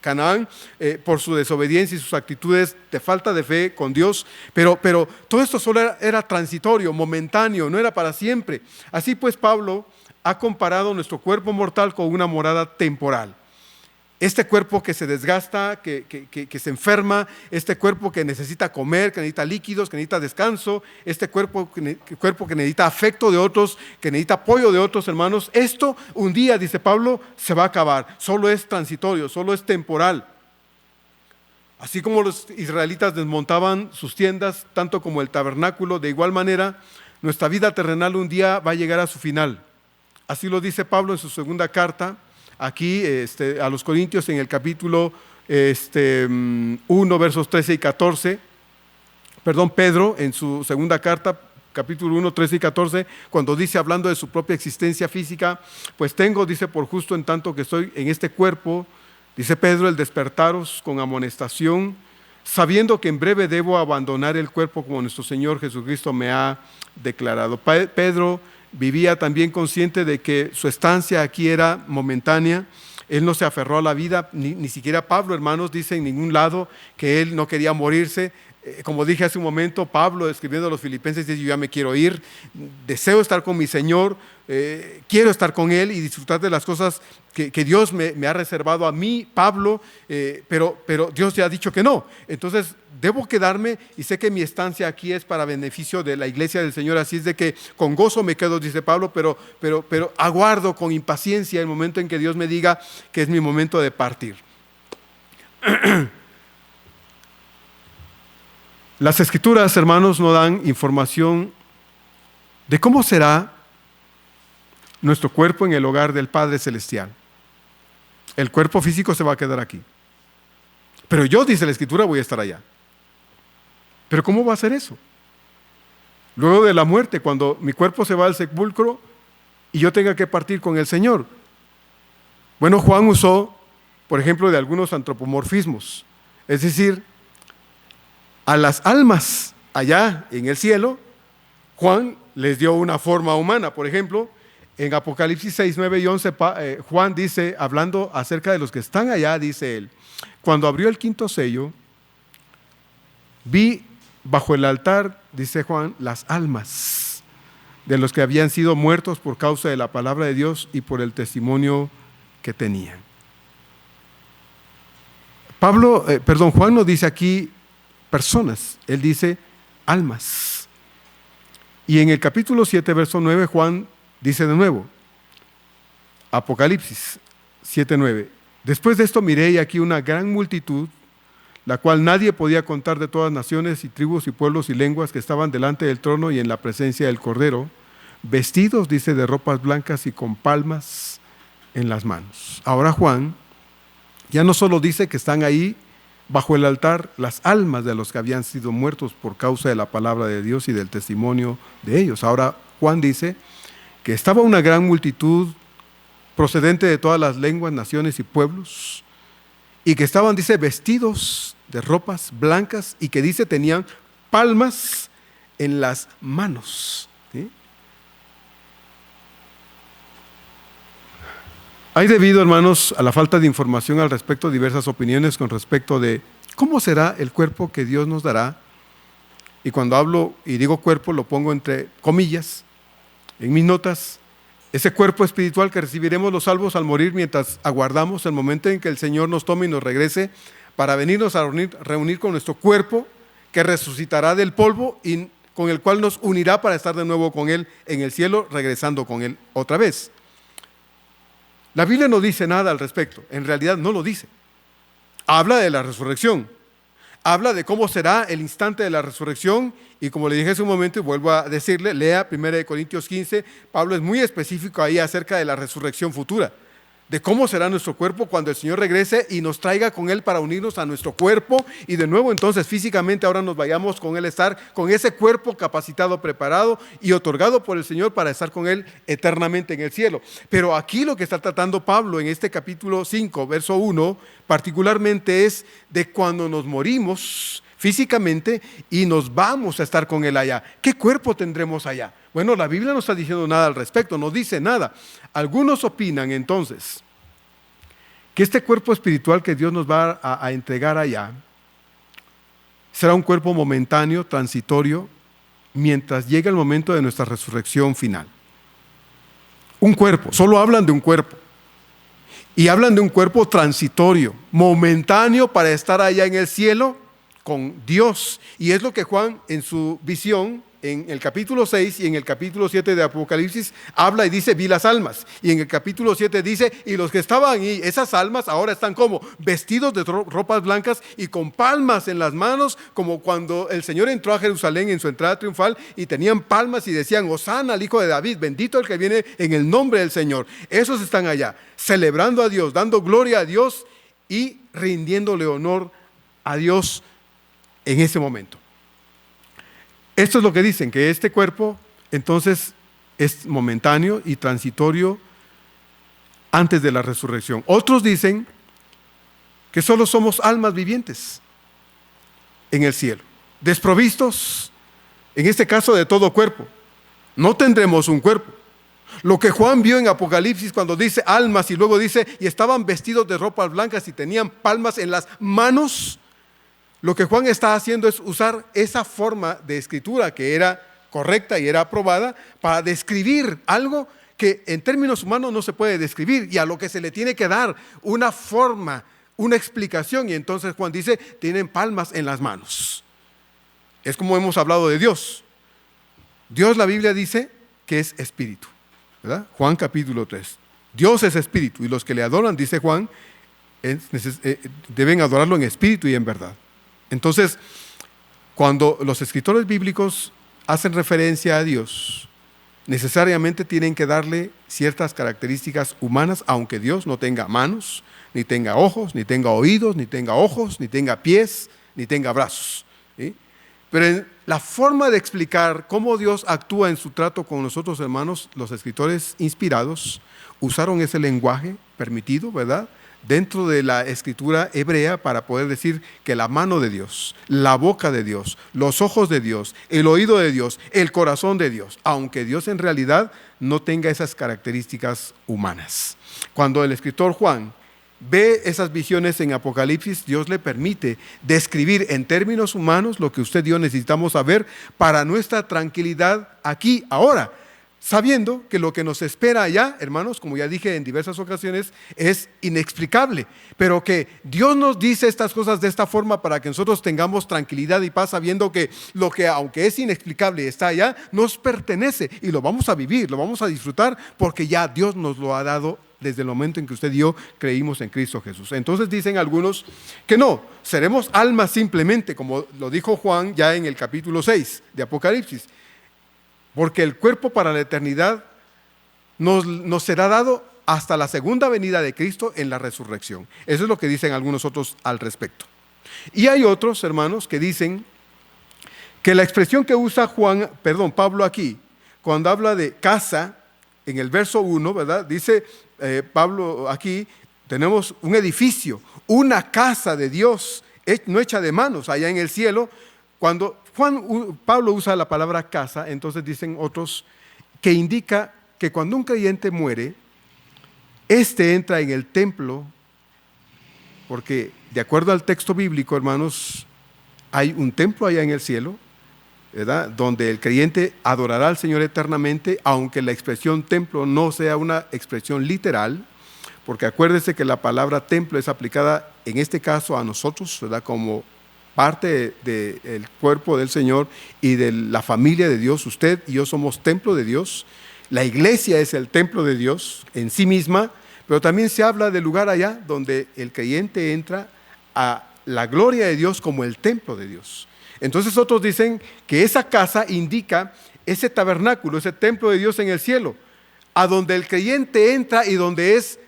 Canaán, por su desobediencia y sus actitudes de falta de fe con Dios, pero todo esto solo era transitorio, momentáneo, no era para siempre. Así pues, Pablo ha comparado nuestro cuerpo mortal con una morada temporal. Este cuerpo que se desgasta, que se enferma, este cuerpo que necesita comer, que necesita líquidos, que necesita descanso, este cuerpo que necesita afecto de otros, que necesita apoyo de otros hermanos, esto un día, dice Pablo, se va a acabar. Solo es transitorio, solo es temporal. Así como los israelitas desmontaban sus tiendas, tanto como el tabernáculo, de igual manera, nuestra vida terrenal un día va a llegar a su final. Así lo dice Pablo en su segunda carta, aquí a los Corintios, en el capítulo 1, versos 13 y 14. Pedro en su segunda carta, capítulo 1, 13 y 14, cuando dice, hablando de su propia existencia física, pues tengo, dice, por justo en tanto que estoy en este cuerpo, dice Pedro, el despertaros con amonestación, sabiendo que en breve debo abandonar el cuerpo como nuestro Señor Jesucristo me ha declarado. Pedro vivía también consciente de que su estancia aquí era momentánea. Él no se aferró a la vida, ni siquiera Pablo, hermanos, dice en ningún lado que él no quería morirse. Como dije hace un momento, Pablo, escribiendo a los Filipenses, dice: yo ya me quiero ir, deseo estar con mi Señor, quiero estar con Él y disfrutar de las cosas que Dios me ha reservado a mí, Pablo, pero Dios ya ha dicho que no. Entonces debo quedarme y sé que mi estancia aquí es para beneficio de la iglesia del Señor, así es de que con gozo me quedo, dice Pablo, pero aguardo con impaciencia el momento en que Dios me diga que es mi momento de partir. Las Escrituras, hermanos, no dan información de cómo será nuestro cuerpo en el hogar del Padre Celestial. El cuerpo físico se va a quedar aquí. Pero yo, dice la Escritura, voy a estar allá. ¿Pero cómo va a ser eso? Luego de la muerte, cuando mi cuerpo se va al sepulcro y yo tenga que partir con el Señor. Bueno, Juan usó, por ejemplo, de algunos antropomorfismos. Es decir, a las almas allá en el cielo, Juan les dio una forma humana. Por ejemplo, en Apocalipsis 6, 9 y 11, Juan dice, hablando acerca de los que están allá, dice él: cuando abrió el quinto sello, vi bajo el altar, dice Juan, las almas de los que habían sido muertos por causa de la palabra de Dios y por el testimonio que tenían. Juan no dice aquí personas, él dice almas. Y en el capítulo 7, verso 9, Juan dice de nuevo, Apocalipsis 7, 9: después de esto miré y aquí una gran multitud, la cual nadie podía contar, de todas naciones y tribus y pueblos y lenguas, que estaban delante del trono y en la presencia del Cordero, vestidos, dice, de ropas blancas y con palmas en las manos. Ahora Juan ya no solo dice que están ahí bajo el altar las almas de los que habían sido muertos por causa de la palabra de Dios y del testimonio de ellos. Ahora Juan dice que estaba una gran multitud procedente de todas las lenguas, naciones y pueblos, y que estaban, dice, vestidos de ropas blancas, y que dice tenían palmas en las manos. ¿Sí? Hay debido, hermanos, a la falta de información al respecto, diversas opiniones con respecto de cómo será el cuerpo que Dios nos dará. Y cuando hablo y digo cuerpo, lo pongo entre comillas en mis notas. Ese cuerpo espiritual que recibiremos los salvos al morir, mientras aguardamos el momento en que el Señor nos tome y nos regrese para venirnos a reunir con nuestro cuerpo que resucitará del polvo y con el cual nos unirá para estar de nuevo con Él en el cielo, regresando con Él otra vez. La Biblia no dice nada al respecto, en realidad no lo dice. Habla de la resurrección, habla de cómo será el instante de la resurrección y como le dije hace un momento y vuelvo a decirle, lea 1 Corintios 15, Pablo es muy específico ahí acerca de la resurrección futura, de cómo será nuestro cuerpo cuando el Señor regrese y nos traiga con Él para unirnos a nuestro cuerpo y de nuevo entonces físicamente ahora nos vayamos con Él, estar con ese cuerpo capacitado, preparado y otorgado por el Señor para estar con Él eternamente en el cielo. Pero aquí lo que está tratando Pablo en este capítulo 5, verso 1, particularmente es de cuando nos morimos físicamente y nos vamos a estar con Él allá. ¿Qué cuerpo tendremos allá? Bueno, la Biblia no está diciendo nada al respecto, no dice nada. Algunos opinan entonces que este cuerpo espiritual que Dios nos va a entregar allá será un cuerpo momentáneo, transitorio, mientras llegue el momento de nuestra resurrección final. Un cuerpo, solo hablan de un cuerpo. Y hablan de un cuerpo transitorio, momentáneo para estar allá en el cielo con Dios. Y es lo que Juan en su visión, en el capítulo 6 y en el capítulo 7 de Apocalipsis, habla y dice, vi las almas. Y en el capítulo 7 dice, y los que estaban ahí, esas almas ahora están como vestidos de ropas blancas y con palmas en las manos, como cuando el Señor entró a Jerusalén en su entrada triunfal y tenían palmas y decían, Hosana al Hijo de David, bendito el que viene en el nombre del Señor. Esos están allá, celebrando a Dios, dando gloria a Dios y rindiéndole honor a Dios en ese momento. Esto es lo que dicen, que este cuerpo entonces es momentáneo y transitorio antes de la resurrección. Otros dicen que solo somos almas vivientes en el cielo, desprovistos, en este caso de todo cuerpo. No tendremos un cuerpo. Lo que Juan vio en Apocalipsis cuando dice almas y luego dice, y estaban vestidos de ropas blancas y tenían palmas en las manos. Lo que Juan está haciendo es usar esa forma de escritura que era correcta y era aprobada para describir algo que en términos humanos no se puede describir y a lo que se le tiene que dar una forma, una explicación. Y entonces Juan dice, tienen palmas en las manos. Es como hemos hablado de Dios. Dios, la Biblia dice que es espíritu, ¿verdad? Juan capítulo 3. Dios es espíritu y los que le adoran, dice Juan, deben adorarlo en espíritu y en verdad. Entonces, cuando los escritores bíblicos hacen referencia a Dios, necesariamente tienen que darle ciertas características humanas, aunque Dios no tenga manos, ni tenga ojos, ni tenga oídos, ni tenga ojos, ni tenga pies, ni tenga brazos, ¿sí? Pero en la forma de explicar cómo Dios actúa en su trato con nosotros, hermanos, los escritores inspirados usaron ese lenguaje permitido, ¿verdad?, dentro de la escritura hebrea para poder decir que la mano de Dios, la boca de Dios, los ojos de Dios, el oído de Dios, el corazón de Dios, aunque Dios en realidad no tenga esas características humanas. Cuando el escritor Juan ve esas visiones en Apocalipsis, Dios le permite describir en términos humanos lo que usted y yo necesitamos saber para nuestra tranquilidad aquí, ahora, sabiendo que lo que nos espera allá, hermanos, como ya dije en diversas ocasiones, es inexplicable, pero que Dios nos dice estas cosas de esta forma para que nosotros tengamos tranquilidad y paz, sabiendo que lo que, aunque es inexplicable y está allá, nos pertenece y lo vamos a vivir, lo vamos a disfrutar, porque ya Dios nos lo ha dado desde el momento en que usted y yo creímos en Cristo Jesús. Entonces dicen algunos que no, seremos almas simplemente, como lo dijo Juan ya en el capítulo 6 de Apocalipsis, porque el cuerpo para la eternidad nos será dado hasta la segunda venida de Cristo en la resurrección. Eso es lo que dicen algunos otros al respecto. Y hay otros, hermanos, que dicen que la expresión que usa Pablo aquí, cuando habla de casa, en el verso 1, ¿verdad? Dice Pablo aquí, tenemos un edificio, una casa de Dios, no hecha de manos, allá en el cielo. Cuando Pablo usa la palabra casa, entonces dicen otros que indica que cuando un creyente muere, éste entra en el templo, porque de acuerdo al texto bíblico, hermanos, hay un templo allá en el cielo, ¿verdad?, donde el creyente adorará al Señor eternamente, aunque la expresión templo no sea una expresión literal, porque acuérdese que la palabra templo es aplicada en este caso a nosotros, ¿verdad? Como parte del cuerpo del Señor y de la familia de Dios. Usted y yo somos templo de Dios. La iglesia es el templo de Dios en sí misma, pero también se habla del lugar allá donde el creyente entra a la gloria de Dios como el templo de Dios. Entonces otros dicen que esa casa indica ese tabernáculo, ese templo de Dios en el cielo, a donde el creyente entra y donde es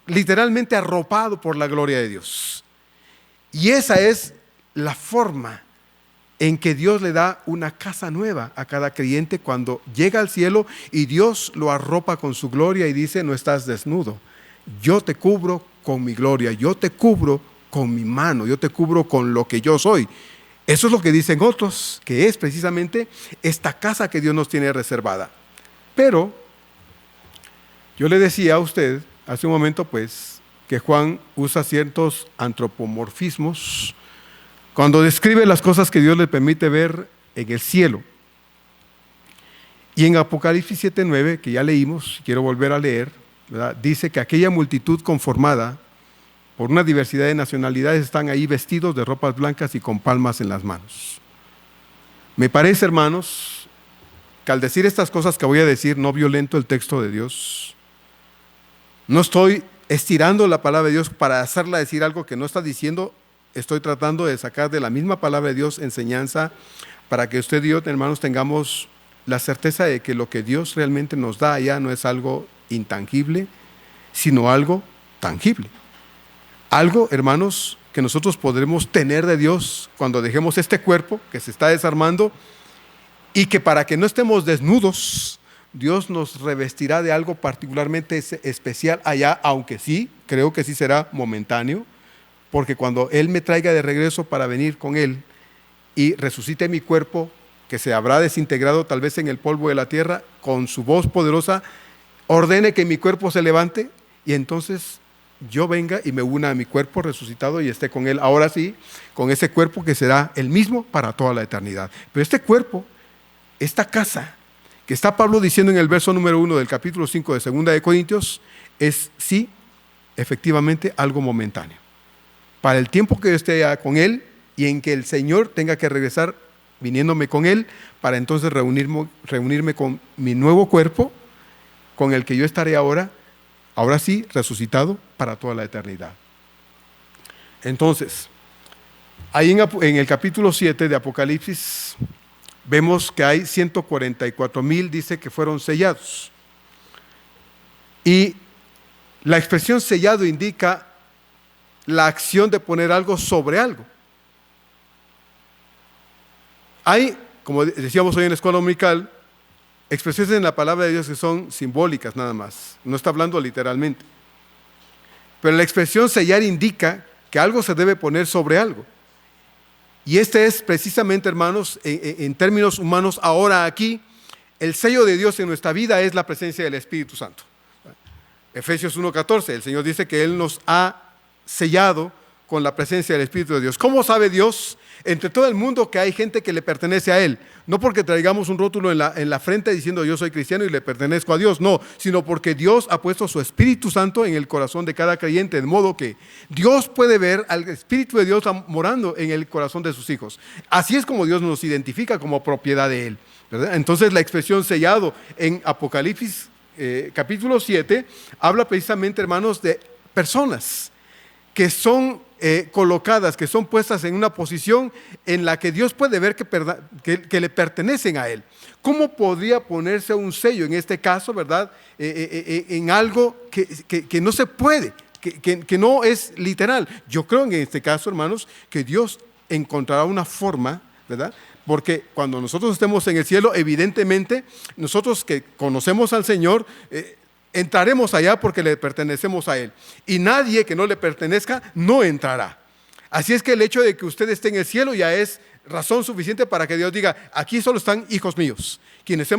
literalmente arropado por la gloria de Dios. Y esa es la forma en que Dios le da una casa nueva a cada creyente cuando llega al cielo y Dios lo arropa con su gloria y dice: no estás desnudo, yo te cubro con mi gloria, yo te cubro con mi mano, yo te cubro con lo que yo soy. Eso es lo que dicen otros, que es precisamente esta casa que Dios nos tiene reservada. Pero yo le decía a usted hace un momento, pues, que Juan usa ciertos antropomorfismos cuando describe las cosas que Dios le permite ver en el cielo. Y en Apocalipsis 7:9, que ya leímos, quiero volver a leer, ¿verdad? Dice que aquella multitud conformada por una diversidad de nacionalidades están ahí vestidos de ropas blancas y con palmas en las manos. Me parece, hermanos, que al decir estas cosas que voy a decir, no violento el texto de Dios. No estoy estirando la palabra de Dios para hacerla decir algo que no está diciendo. Estoy tratando de sacar de la misma palabra de Dios enseñanza para que usted y yo, hermanos, tengamos la certeza de que lo que Dios realmente nos da allá no es algo intangible, sino algo tangible. Algo, hermanos, que nosotros podremos tener de Dios cuando dejemos este cuerpo que se está desarmando, y que para que no estemos desnudos, Dios nos revestirá de algo particularmente especial allá, aunque sí, creo que sí será momentáneo, porque cuando Él me traiga de regreso para venir con Él y resucite mi cuerpo, que se habrá desintegrado tal vez en el polvo de la tierra, con su voz poderosa, ordene que mi cuerpo se levante y entonces yo venga y me una a mi cuerpo resucitado y esté con Él, ahora sí, con ese cuerpo que será el mismo para toda la eternidad. Pero este cuerpo, esta casa, que está Pablo diciendo en el verso número 1 del capítulo 5 de 2 de Corintios, es sí, efectivamente, algo momentáneo. Para el tiempo que yo esté con Él y en que el Señor tenga que regresar viniéndome con Él, para entonces reunirme con mi nuevo cuerpo, con el que yo estaré ahora sí, resucitado para toda la eternidad. Entonces, ahí en el capítulo 7 de Apocalipsis, vemos que hay 144,000, dice que fueron sellados. Y la expresión sellado indica la acción de poner algo sobre algo. Hay, como decíamos hoy en la escuela dominical, expresiones en la palabra de Dios que son simbólicas nada más, no está hablando literalmente. Pero la expresión sellar indica que algo se debe poner sobre algo. Y este es precisamente, hermanos, en términos humanos, ahora aquí, el sello de Dios en nuestra vida es la presencia del Espíritu Santo. Efesios 1:14, el Señor dice que Él nos ha sellado con la presencia del Espíritu de Dios. ¿Cómo sabe Dios entre todo el mundo que hay gente que le pertenece a Él? No porque traigamos un rótulo en la frente diciendo yo soy cristiano y le pertenezco a Dios, no, sino porque Dios ha puesto su Espíritu Santo en el corazón de cada creyente, de modo que Dios puede ver al Espíritu de Dios morando en el corazón de sus hijos. Así es como Dios nos identifica como propiedad de Él, ¿verdad? Entonces la expresión sellado en Apocalipsis capítulo 7 habla precisamente, hermanos, de personas que son colocadas, que son puestas en una posición en la que Dios puede ver que le pertenecen a Él. ¿Cómo podría ponerse un sello en este caso, verdad? En algo que no se puede, que no es literal. Yo creo en este caso, hermanos, que Dios encontrará una forma, ¿verdad? Porque cuando nosotros estemos en el cielo, evidentemente, nosotros que conocemos al Señor, entraremos allá porque le pertenecemos a Él. Y nadie que no le pertenezca no entrará. Así es que el hecho de que usted esté en el cielo ya es razón suficiente para que Dios diga, aquí solo están hijos míos, quienes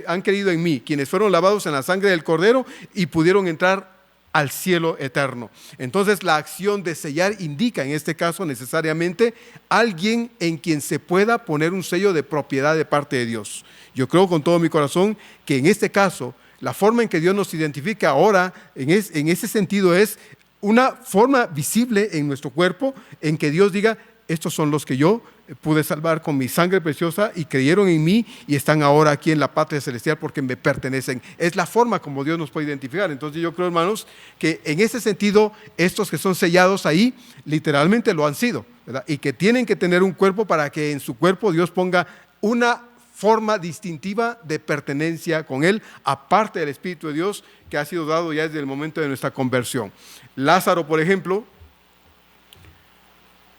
han creído en mí, quienes fueron lavados en la sangre del Cordero y pudieron entrar al cielo eterno. Entonces la acción de sellar indica en este caso necesariamente alguien en quien se pueda poner un sello de propiedad de parte de Dios. Yo creo con todo mi corazón que en este caso La forma en que Dios nos identifica ahora, en ese sentido, es una forma visible en nuestro cuerpo, en que Dios diga, estos son los que yo pude salvar con mi sangre preciosa y creyeron en mí y están ahora aquí en la patria celestial porque me pertenecen. Es la forma como Dios nos puede identificar. Entonces yo creo, hermanos, que en ese sentido, estos que son sellados ahí, literalmente lo han sido, ¿verdad? Y que tienen que tener un cuerpo para que en su cuerpo Dios ponga una forma distintiva de pertenencia con Él, aparte del Espíritu de Dios que ha sido dado ya desde el momento de nuestra conversión. Lázaro, por ejemplo,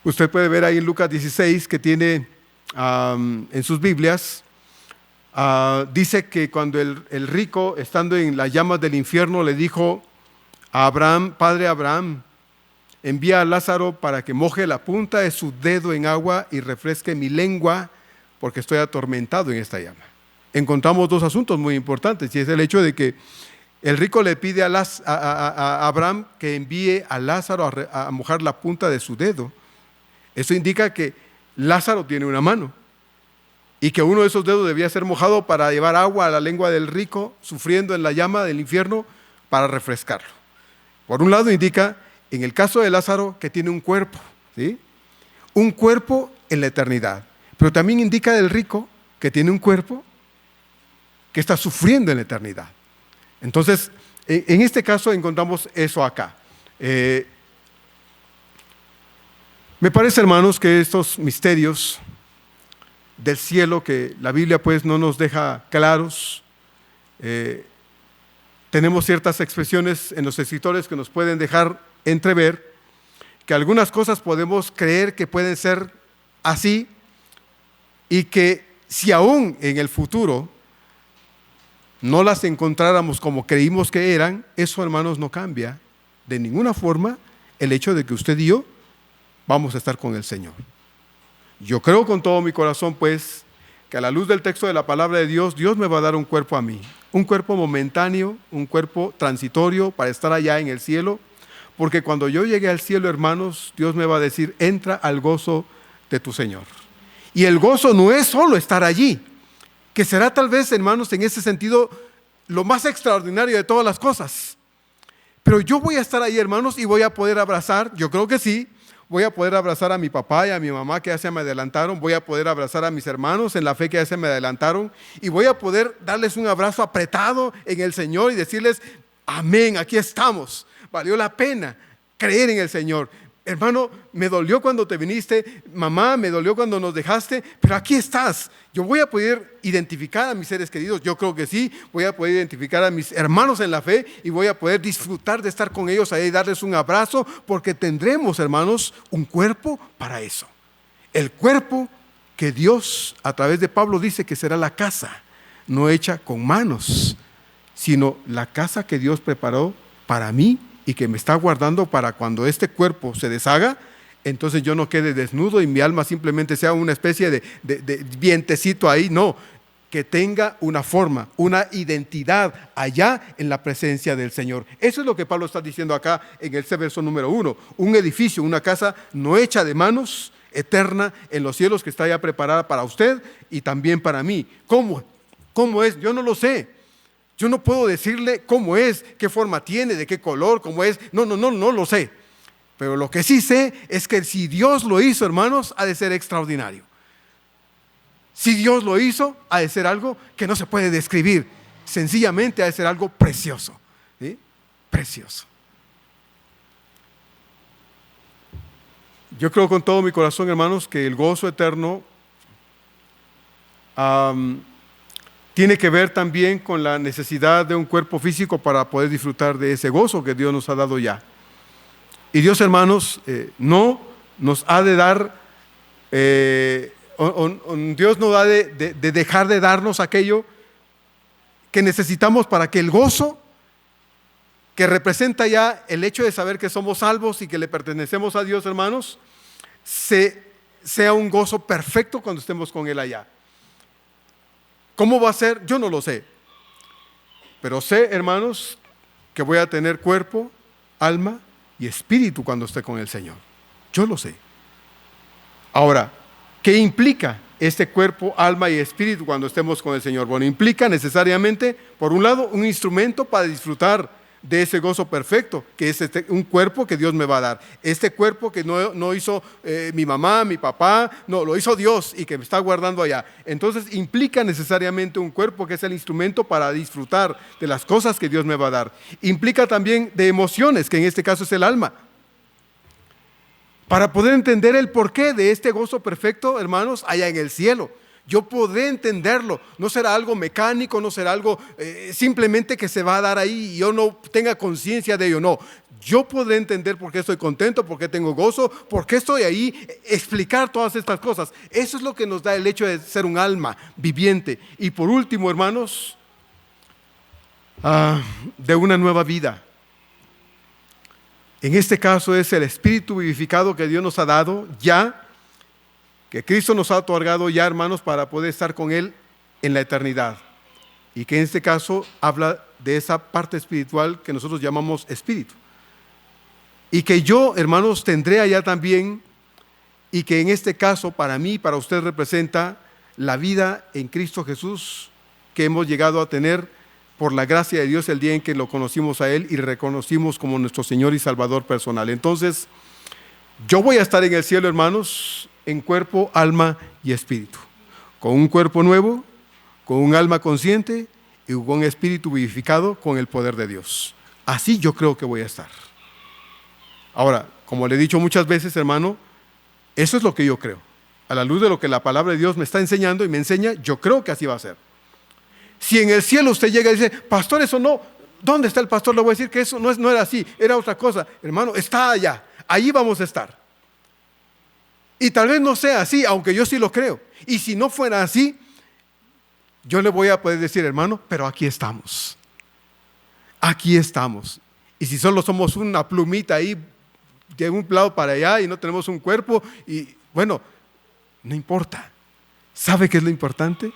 usted puede ver ahí en Lucas 16 que tiene en sus Biblias, dice que cuando el rico, estando en las llamas del infierno, le dijo a Abraham, Padre Abraham, envía a Lázaro para que moje la punta de su dedo en agua y refresque mi lengua, porque estoy atormentado en esta llama. Encontramos dos asuntos muy importantes, y es el hecho de que el rico le pide a Abraham que envíe a Lázaro a mojar la punta de su dedo. Eso indica que Lázaro tiene una mano y que uno de esos dedos debía ser mojado para llevar agua a la lengua del rico sufriendo en la llama del infierno para refrescarlo. Por un lado indica, en el caso de Lázaro, que tiene un cuerpo, ¿sí? Un cuerpo en la eternidad. Pero también indica del rico que tiene un cuerpo que está sufriendo en la eternidad. Entonces, en este caso encontramos eso acá. Me parece, hermanos, que estos misterios del cielo que la Biblia pues no nos deja claros, tenemos ciertas expresiones en los escritores que nos pueden dejar entrever que algunas cosas podemos creer que pueden ser así, y que si aún en el futuro no las encontráramos como creímos que eran, eso, hermanos, no cambia de ninguna forma el hecho de que usted y yo vamos a estar con el Señor. Yo creo con todo mi corazón, pues, que a la luz del texto de la palabra de Dios, Dios me va a dar un cuerpo a mí, un cuerpo momentáneo, un cuerpo transitorio para estar allá en el cielo, porque cuando yo llegue al cielo, hermanos, Dios me va a decir, entra al gozo de tu Señor. Y el gozo no es solo estar allí, que será tal vez, hermanos, en ese sentido, lo más extraordinario de todas las cosas. Pero yo voy a estar ahí, hermanos, y voy a poder abrazar, yo creo que sí, voy a poder abrazar a mi papá y a mi mamá que ya se me adelantaron, voy a poder abrazar a mis hermanos en la fe que ya se me adelantaron, y voy a poder darles un abrazo apretado en el Señor y decirles, amén, aquí estamos, valió la pena creer en el Señor. Hermano, me dolió cuando te viniste, mamá, me dolió cuando nos dejaste, pero aquí estás. Yo voy a poder identificar a mis seres queridos, yo creo que sí, voy a poder identificar a mis hermanos en la fe y voy a poder disfrutar de estar con ellos ahí y darles un abrazo, porque tendremos, hermanos, un cuerpo para eso. El cuerpo que Dios, a través de Pablo, dice que será la casa, no hecha con manos, sino la casa que Dios preparó para mí y que me está guardando para cuando este cuerpo se deshaga, entonces yo no quede desnudo y mi alma simplemente sea una especie de vientecito ahí. No, que tenga una forma, una identidad allá en la presencia del Señor. Eso es lo que Pablo está diciendo acá en este verso número 1. Un edificio, una casa no hecha de manos, eterna en los cielos, que está ya preparada para usted y también para mí. ¿Cómo es? Yo no lo sé. Yo no puedo decirle cómo es, qué forma tiene, de qué color, cómo es. No lo sé. Pero lo que sí sé es que si Dios lo hizo, hermanos, ha de ser extraordinario. Si Dios lo hizo, ha de ser algo que no se puede describir. Sencillamente ha de ser algo precioso. ¿Sí? Precioso. Yo creo con todo mi corazón, hermanos, que el gozo eterno tiene que ver también con la necesidad de un cuerpo físico para poder disfrutar de ese gozo que Dios nos ha dado ya. Y Dios, hermanos, no nos ha de dar, Dios no ha de dejar de darnos aquello que necesitamos para que el gozo que representa ya el hecho de saber que somos salvos y que le pertenecemos a Dios, hermanos, sea un gozo perfecto cuando estemos con Él allá. ¿Cómo va a ser? Yo no lo sé. Pero sé, hermanos, que voy a tener cuerpo, alma y espíritu cuando esté con el Señor. Yo lo sé. Ahora, ¿qué implica este cuerpo, alma y espíritu cuando estemos con el Señor? Bueno, implica necesariamente, por un lado, un instrumento para disfrutar de ese gozo perfecto, que es un cuerpo que Dios me va a dar. Este cuerpo que no hizo mi mamá, mi papá, no, lo hizo Dios y que me está guardando allá. Entonces implica necesariamente un cuerpo que es el instrumento para disfrutar de las cosas que Dios me va a dar. Implica también de emociones, que en este caso es el alma. Para poder entender el porqué de este gozo perfecto, hermanos, allá en el cielo. Yo podré entenderlo, no será algo mecánico, no será algo simplemente que se va a dar ahí y yo no tenga conciencia de ello, no. Yo podré entender por qué estoy contento, por qué tengo gozo, por qué estoy ahí, explicar todas estas cosas. Eso es lo que nos da el hecho de ser un alma viviente. Y por último, hermanos, de una nueva vida. En este caso es el espíritu vivificado que Dios nos ha dado ya, que Cristo nos ha otorgado ya, hermanos, para poder estar con Él en la eternidad. Y que en este caso habla de esa parte espiritual que nosotros llamamos espíritu. Y que yo, hermanos, tendré allá también, y que en este caso para mí, para usted representa la vida en Cristo Jesús que hemos llegado a tener por la gracia de Dios el día en que lo conocimos a Él y reconocimos como nuestro Señor y Salvador personal. Entonces, yo voy a estar en el cielo, hermanos, en cuerpo, alma y espíritu, con un cuerpo nuevo, con un alma consciente y con un espíritu vivificado con el poder de Dios. Así yo creo que voy a estar. Ahora, como le he dicho muchas veces, hermano, eso es lo que yo creo. A la luz de lo que la palabra de Dios me está enseñando y me enseña, yo creo que así va a ser. Si en el cielo usted llega y dice, pastor, eso no, ¿dónde está el pastor? Le voy a decir que eso no era así, era otra cosa. Hermano, está allá, ahí vamos a estar. Y tal vez no sea así, aunque yo sí lo creo. Y si no fuera así, yo le voy a poder decir, hermano, pero aquí estamos. Aquí estamos. Y si solo somos una plumita ahí, de un lado para allá y no tenemos un cuerpo, y bueno, no importa. ¿Sabe qué es lo importante?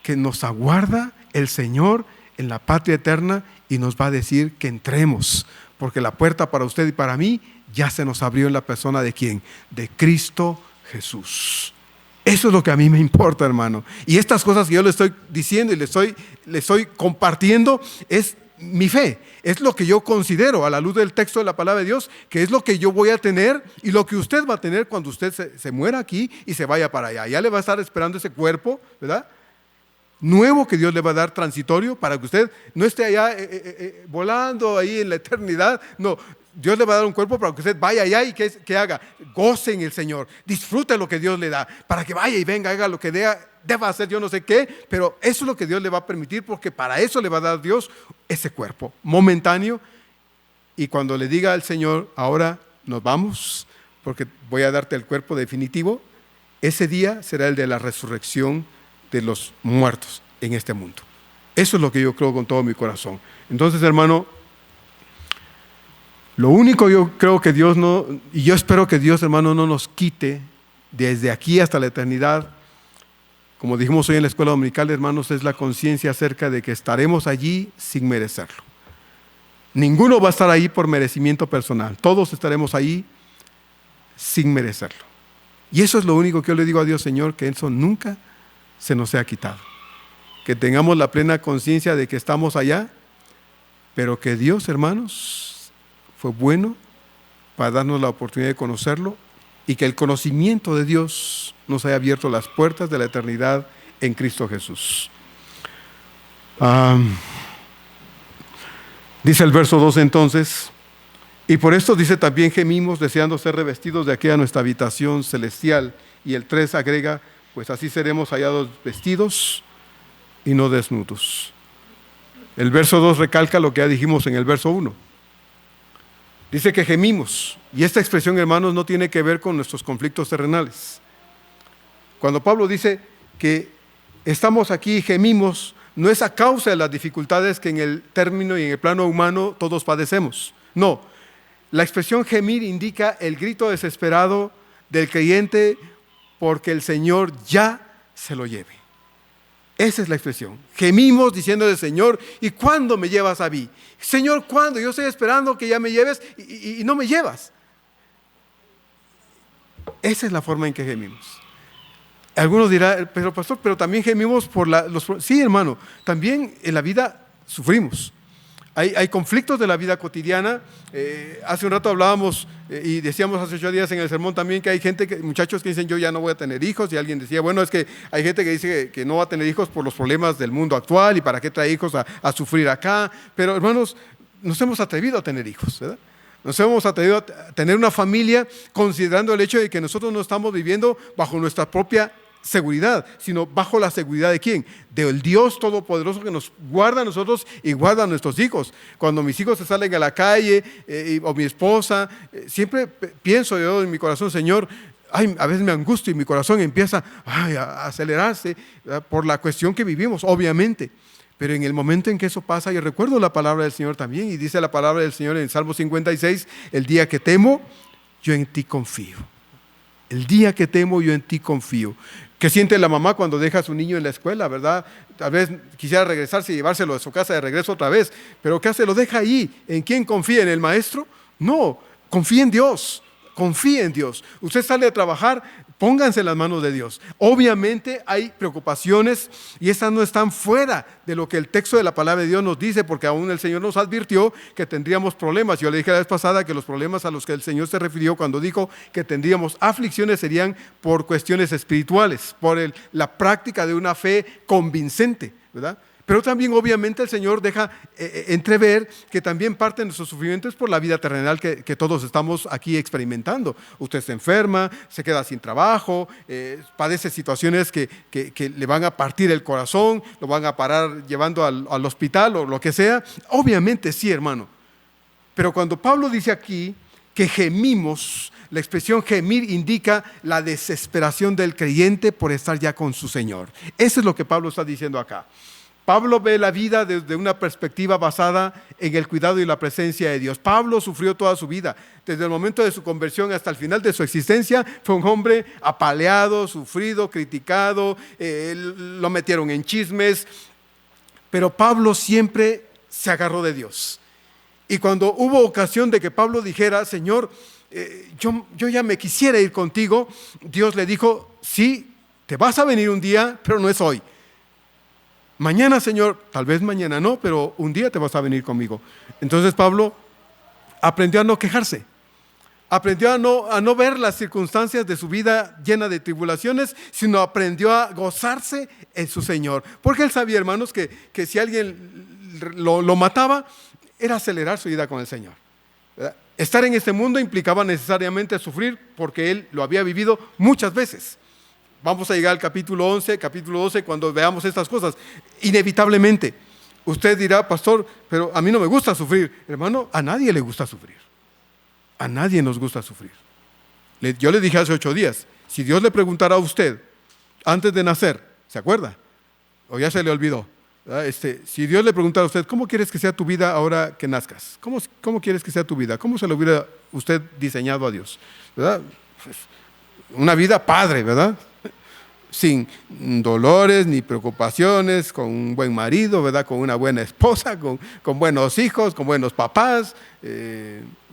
Que nos aguarda el Señor en la patria eterna y nos va a decir que entremos, porque la puerta para usted y para mí ya se nos abrió en la persona de ¿quién? De Cristo Jesús. Eso es lo que a mí me importa, hermano. Y estas cosas que yo le estoy diciendo y le estoy compartiendo es mi fe. Es lo que yo considero a la luz del texto de la palabra de Dios, que es lo que yo voy a tener y lo que usted va a tener cuando usted se muera aquí y se vaya para allá. Ya le va a estar esperando ese cuerpo, ¿verdad? Nuevo que Dios le va a dar, transitorio, para que usted no esté allá volando ahí en la eternidad. No, Dios le va a dar un cuerpo para que usted vaya allá y que haga, goce en el Señor, disfrute lo que Dios le da, para que vaya y venga, haga lo que deba hacer, yo no sé qué, pero eso es lo que Dios le va a permitir, porque para eso le va a dar Dios ese cuerpo momentáneo. Y cuando le diga al Señor, ahora nos vamos, porque voy a darte el cuerpo definitivo, ese día será el de la resurrección de los muertos en este mundo. Eso es lo que yo creo con todo mi corazón. Entonces, hermano, lo único yo creo que Dios no, y yo espero que Dios, hermano, no nos quite desde aquí hasta la eternidad, como dijimos hoy en la escuela dominical, hermanos, es la conciencia acerca de que estaremos allí sin merecerlo. Ninguno va a estar ahí por merecimiento personal, todos estaremos ahí sin merecerlo. Y eso es lo único que yo le digo a Dios, Señor, que eso nunca se nos sea quitado. Que tengamos la plena conciencia de que estamos allá, pero que Dios, hermanos, fue bueno para darnos la oportunidad de conocerlo y que el conocimiento de Dios nos haya abierto las puertas de la eternidad en Cristo Jesús. Dice el verso 2 entonces, y por esto dice también gemimos deseando ser revestidos de aquella nuestra habitación celestial. Y el 3 agrega, pues así seremos hallados vestidos y no desnudos. El verso 2 recalca lo que ya dijimos en el verso 1. Dice que gemimos, y esta expresión, hermanos, no tiene que ver con nuestros conflictos terrenales. Cuando Pablo dice que estamos aquí y gemimos, no es a causa de las dificultades que en el término y en el plano humano todos padecemos. No, la expresión gemir indica el grito desesperado del creyente porque el Señor ya se lo lleve. Esa es la expresión. Gemimos diciendo al Señor, ¿y cuándo me llevas a mí? Señor, ¿cuándo? Yo estoy esperando que ya me lleves y no me llevas. Esa es la forma en que gemimos. Algunos dirán, pero pastor, pero también gemimos por Sí, hermano, también en la vida sufrimos. Hay conflictos de la vida cotidiana. Hace un rato hablábamos y decíamos hace 8 días en el sermón también que hay muchachos que dicen yo ya no voy a tener hijos, y alguien decía, bueno, es que hay gente que dice que no va a tener hijos por los problemas del mundo actual y para qué trae hijos a sufrir acá. Pero hermanos, nos hemos atrevido a tener hijos, ¿verdad? Nos hemos atrevido a tener una familia considerando el hecho de que nosotros no estamos viviendo bajo nuestra propia seguridad, sino bajo la seguridad de ¿quién? Del Dios Todopoderoso que nos guarda a nosotros y guarda a nuestros hijos. Cuando mis hijos se salen a la calle o mi esposa, siempre pienso yo en mi corazón, Señor, a veces me angustio y mi corazón empieza a acelerarse, ¿verdad? Por la cuestión que vivimos, obviamente. Pero en el momento en que eso pasa, yo recuerdo la palabra del Señor también, y dice la palabra del Señor en Salmo 56, el día que temo, yo en ti confío. El día que temo, yo en ti confío. ¿Qué siente la mamá cuando deja a su niño en la escuela, verdad? Tal vez quisiera regresarse y llevárselo a su casa de regreso otra vez, pero ¿qué hace? Lo deja ahí. ¿En quién confía? ¿En el maestro? No, confía en Dios. Confíe en Dios. Usted sale a trabajar, pónganse en las manos de Dios. Obviamente hay preocupaciones y estas no están fuera de lo que el texto de la palabra de Dios nos dice, porque aún el Señor nos advirtió que tendríamos problemas. Yo le dije la vez pasada que los problemas a los que el Señor se refirió cuando dijo que tendríamos aflicciones serían por cuestiones espirituales, por la práctica de una fe convincente, ¿verdad? Pero también obviamente el Señor deja entrever que también parte de nuestros sufrimientos por la vida terrenal que todos estamos aquí experimentando. Usted se enferma, se queda sin trabajo, padece situaciones que le van a partir el corazón, lo van a parar llevando al hospital o lo que sea. Obviamente sí, hermano. Pero cuando Pablo dice aquí que gemimos, la expresión gemir indica la desesperación del creyente por estar ya con su Señor. Eso es lo que Pablo está diciendo acá. Pablo ve la vida desde una perspectiva basada en el cuidado y la presencia de Dios. Pablo sufrió toda su vida. Desde el momento de su conversión hasta el final de su existencia, fue un hombre apaleado, sufrido, criticado, lo metieron en chismes. Pero Pablo siempre se agarró de Dios. Y cuando hubo ocasión de que Pablo dijera, Señor, yo ya me quisiera ir contigo, Dios le dijo, sí, te vas a venir un día, pero no es hoy. Mañana, Señor, tal vez mañana no, pero un día te vas a venir conmigo. Entonces Pablo aprendió a no quejarse, aprendió a no ver las circunstancias de su vida llena de tribulaciones, sino aprendió a gozarse en su Señor. Porque él sabía, hermanos, que si alguien lo mataba, era acelerar su vida con el Señor. ¿Verdad? Estar en este mundo implicaba necesariamente sufrir, porque él lo había vivido muchas veces. Vamos a llegar al capítulo 11, capítulo 12, cuando veamos estas cosas. Inevitablemente, usted dirá, pastor, pero a mí no me gusta sufrir. Hermano, a nadie le gusta sufrir. A nadie nos gusta sufrir. Yo le dije hace 8 días, si Dios le preguntara a usted, antes de nacer, ¿se acuerda? O ya se le olvidó. Si Dios le preguntara a usted, ¿cómo quieres que sea tu vida ahora que nazcas? ¿Cómo quieres que sea tu vida? ¿Cómo se lo hubiera usted diseñado a Dios? ¿Verdad? Pues, una vida padre, ¿verdad? Sin dolores ni preocupaciones, con un buen marido, ¿verdad? Con una buena esposa, con buenos hijos, con buenos papás.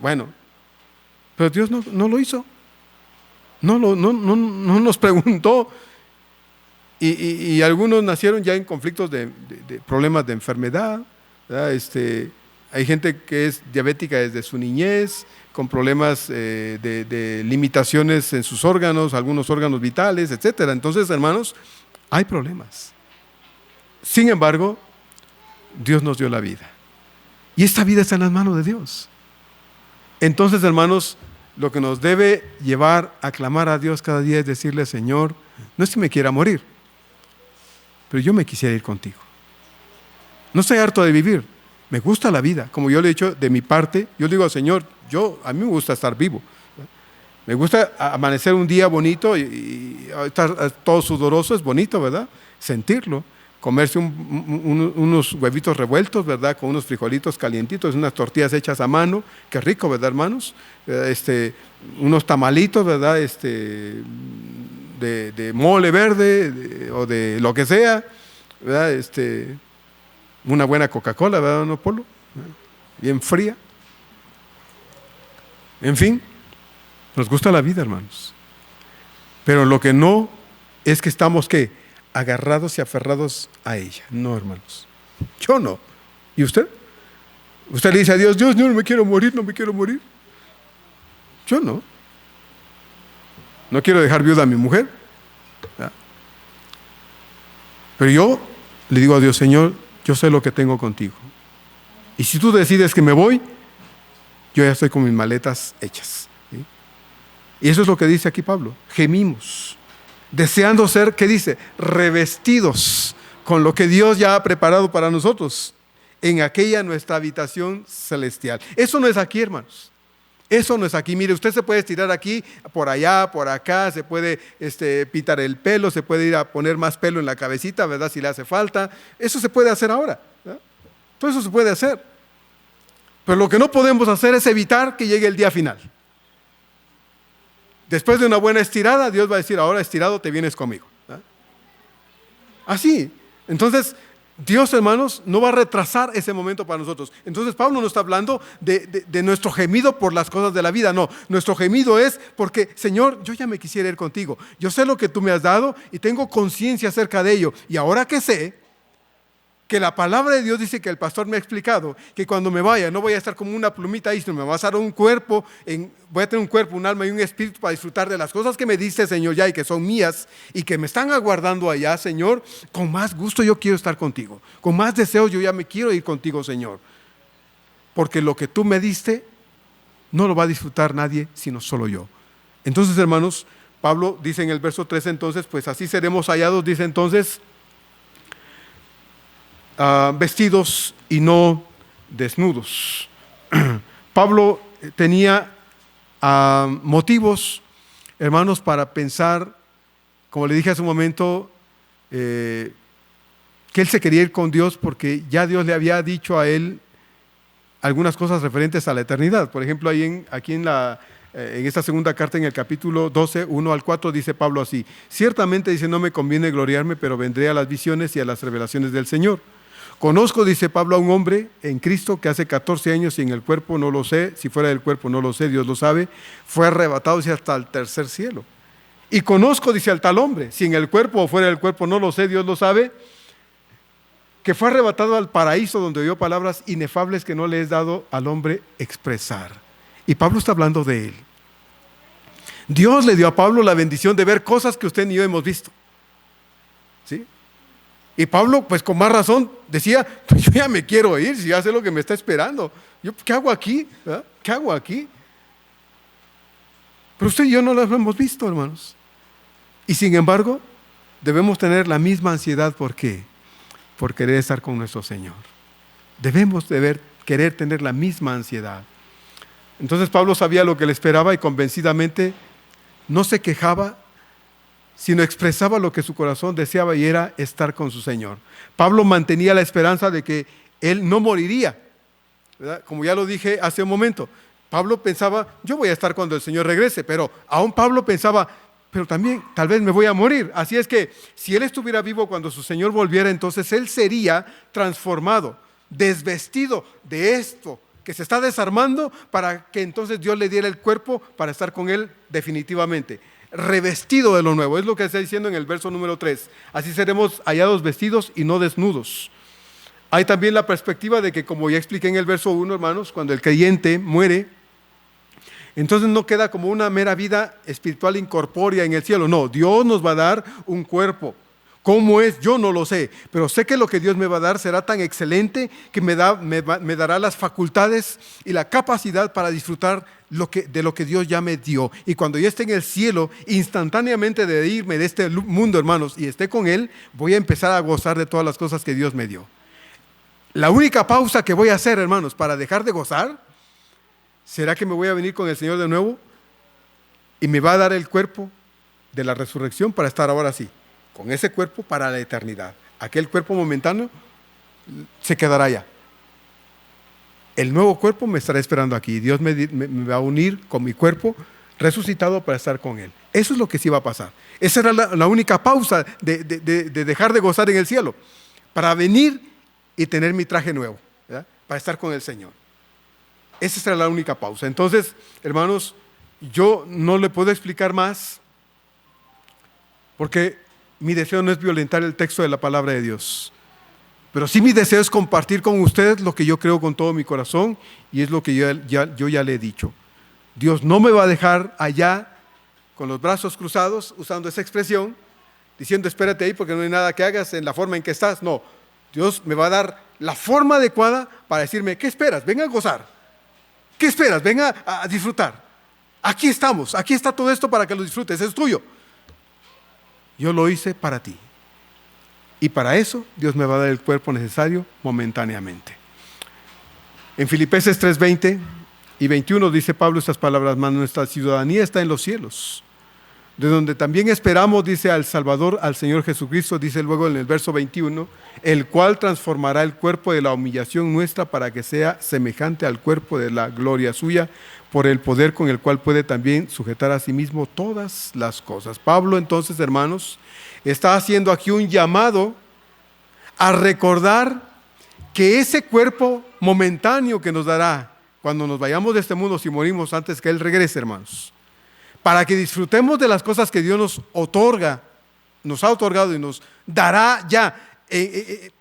Bueno, pero Dios no lo hizo. No nos preguntó. Y algunos nacieron ya en conflictos de problemas de enfermedad, ¿verdad? Hay gente que es diabética desde su niñez, con problemas de limitaciones en sus órganos, algunos órganos vitales, etc. Entonces, hermanos, hay problemas. Sin embargo, Dios nos dio la vida. Y esta vida está en las manos de Dios. Entonces, hermanos, lo que nos debe llevar a clamar a Dios cada día es decirle, Señor, no es que me quiera morir, pero yo me quisiera ir contigo. No estoy harto de vivir. Me gusta la vida, como yo le he dicho de mi parte, yo digo al Señor, a mí me gusta estar vivo. Me gusta amanecer un día bonito y estar todo sudoroso, es bonito, ¿verdad? Sentirlo. Comerse unos huevitos revueltos, ¿verdad? Con unos frijolitos calientitos, unas tortillas hechas a mano, qué rico, ¿verdad, hermanos? Unos tamalitos, ¿verdad? De mole verde o de lo que sea, ¿verdad? Una buena Coca-Cola, ¿verdad, don Polo? Bien fría. En fin, nos gusta la vida, hermanos. Pero lo que no es que estamos, ¿qué? Agarrados y aferrados a ella. No, hermanos. Yo no. ¿Y usted? Usted le dice a Dios, Dios, no me quiero morir, no me quiero morir. Yo no. No quiero dejar viuda a mi mujer. ¿Ya? Pero yo le digo a Dios, Señor, yo sé lo que tengo contigo. Y si tú decides que me voy, yo ya estoy con mis maletas hechas. ¿Sí? Y eso es lo que dice aquí Pablo. Gemimos, deseando ser, ¿qué dice? Revestidos con lo que Dios ya ha preparado para nosotros en aquella nuestra habitación celestial. Eso no es aquí, hermanos. Eso no es aquí. Mire, usted se puede estirar aquí, por allá, por acá, se puede pintar el pelo, se puede ir a poner más pelo en la cabecita, ¿verdad? Si le hace falta. Eso se puede hacer ahora, ¿verdad? Todo eso se puede hacer. Pero lo que no podemos hacer es evitar que llegue el día final. Después de una buena estirada, Dios va a decir, ahora estirado te vienes conmigo, ¿verdad? Así. Entonces, Dios, hermanos, no va a retrasar ese momento para nosotros. Entonces Pablo no está hablando de nuestro gemido por las cosas de la vida. No, nuestro gemido es porque, Señor, yo ya me quisiera ir contigo. Yo sé lo que tú me has dado y tengo conciencia acerca de ello. Y ahora que sé que la palabra de Dios dice, que el pastor me ha explicado, que cuando me vaya no voy a estar como una plumita ahí, sino me vas a dar un cuerpo, voy a tener un cuerpo, un alma y un espíritu para disfrutar de las cosas que me diste, Señor, ya, y que son mías y que me están aguardando allá, Señor. Con más gusto yo quiero estar contigo, con más deseos yo ya me quiero ir contigo, Señor, porque lo que tú me diste no lo va a disfrutar nadie sino solo yo. Entonces, hermanos, Pablo dice en el verso 13, entonces, pues así seremos hallados, dice entonces, vestidos y no desnudos. Pablo tenía motivos, hermanos, para pensar, como le dije hace un momento, que él se quería ir con Dios porque ya Dios le había dicho a él algunas cosas referentes a la eternidad. Por ejemplo, aquí en esta segunda carta, en el capítulo 12, 1 al 4, dice Pablo así: ciertamente, dice, no me conviene gloriarme, pero vendré a las visiones y a las revelaciones del Señor. Conozco, dice Pablo, a un hombre en Cristo que hace 14 años y en el cuerpo no lo sé, si fuera del cuerpo no lo sé, Dios lo sabe, fue arrebatado, dice, hasta el tercer cielo. Y conozco, dice, al tal hombre, si en el cuerpo o fuera del cuerpo no lo sé, Dios lo sabe, que fue arrebatado al paraíso donde oyó palabras inefables que no le es dado al hombre expresar. Y Pablo está hablando de él. Dios le dio a Pablo la bendición de ver cosas que usted ni yo hemos visto. ¿Sí? Y Pablo, pues con más razón, decía, pues yo ya me quiero ir, si ya sé lo que me está esperando. ¿Qué hago aquí? ¿Verdad? ¿Qué hago aquí? Pero usted y yo no lo hemos visto, hermanos. Y sin embargo, debemos tener la misma ansiedad. ¿Por qué? Por querer estar con nuestro Señor. Debemos querer tener la misma ansiedad. Entonces Pablo sabía lo que le esperaba y convencidamente no se quejaba, sino expresaba lo que su corazón deseaba, y era estar con su Señor. Pablo mantenía la esperanza de que él no moriría, ¿verdad? Como ya lo dije hace un momento, Pablo pensaba, yo voy a estar cuando el Señor regrese, pero aún Pablo pensaba, pero también tal vez me voy a morir. Así es que si él estuviera vivo cuando su Señor volviera, entonces él sería transformado, desvestido de esto que se está desarmando, para que entonces Dios le diera el cuerpo para estar con él definitivamente. Revestido de lo nuevo, es lo que está diciendo en el verso número 3. Así seremos hallados vestidos y no desnudos. Hay también la perspectiva de que, como ya expliqué en el verso 1, hermanos, cuando el creyente muere, entonces no queda como una mera vida espiritual incorpórea en el cielo. No, Dios nos va a dar un cuerpo. ¿Cómo es? Yo no lo sé, pero sé que lo que Dios me va a dar será tan excelente que me dará las facultades y la capacidad para disfrutar de lo que Dios ya me dio. Y cuando yo esté en el cielo, instantáneamente de irme de este mundo, hermanos, y esté con Él, voy a empezar a gozar de todas las cosas que Dios me dio. La única pausa que voy a hacer, hermanos, para dejar de gozar, será que me voy a venir con el Señor de nuevo y me va a dar el cuerpo de la resurrección para estar ahora sí, con ese cuerpo para la eternidad. Aquel cuerpo momentáneo se quedará allá. El nuevo cuerpo me estará esperando aquí. Dios me va a unir con mi cuerpo resucitado para estar con Él. Eso es lo que sí va a pasar. Esa era la única pausa de dejar de gozar en el cielo, para venir y tener mi traje nuevo, ¿verdad? Para estar con el Señor. Esa será la única pausa. Entonces, hermanos, yo no le puedo explicar más, porque mi deseo no es violentar el texto de la palabra de Dios, pero sí mi deseo es compartir con ustedes lo que yo creo con todo mi corazón, y es lo que yo ya le he dicho. Dios no me va a dejar allá con los brazos cruzados, usando esa expresión, diciendo espérate ahí porque no hay nada que hagas en la forma en que estás. No, Dios me va a dar la forma adecuada para decirme, ¿qué esperas? Ven a gozar. ¿Qué esperas? Ven a disfrutar. Aquí estamos, aquí está todo esto para que lo disfrutes, es tuyo. Yo lo hice para ti. Y para eso Dios me va a dar el cuerpo necesario momentáneamente. En Filipenses 3:20 y 21 dice Pablo estas palabras: mas nuestra ciudadanía está en los cielos, de donde también esperamos, dice, al Salvador, al Señor Jesucristo, dice luego en el verso 21, el cual transformará el cuerpo de la humillación nuestra para que sea semejante al cuerpo de la gloria suya, por el poder con el cual puede también sujetar a sí mismo todas las cosas. Pablo, entonces, hermanos, está haciendo aquí un llamado a recordar que ese cuerpo momentáneo que nos dará cuando nos vayamos de este mundo, si morimos antes que Él regrese, hermanos, para que disfrutemos de las cosas que Dios nos otorga, nos ha otorgado y nos dará ya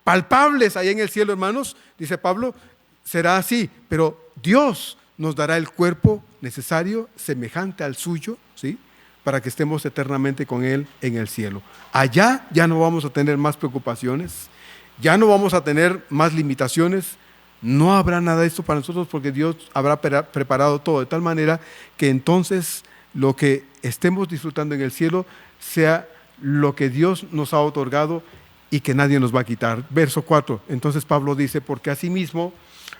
palpables allá en el cielo, hermanos, dice Pablo, será así, pero Dios nos dará el cuerpo necesario, semejante al suyo, ¿sí?, para que estemos eternamente con Él en el cielo. Allá ya no vamos a tener más preocupaciones, ya no vamos a tener más limitaciones, no habrá nada de esto para nosotros porque Dios habrá preparado todo de tal manera que entonces lo que estemos disfrutando en el cielo sea lo que Dios nos ha otorgado y que nadie nos va a quitar. Verso 4, entonces Pablo dice, porque asimismo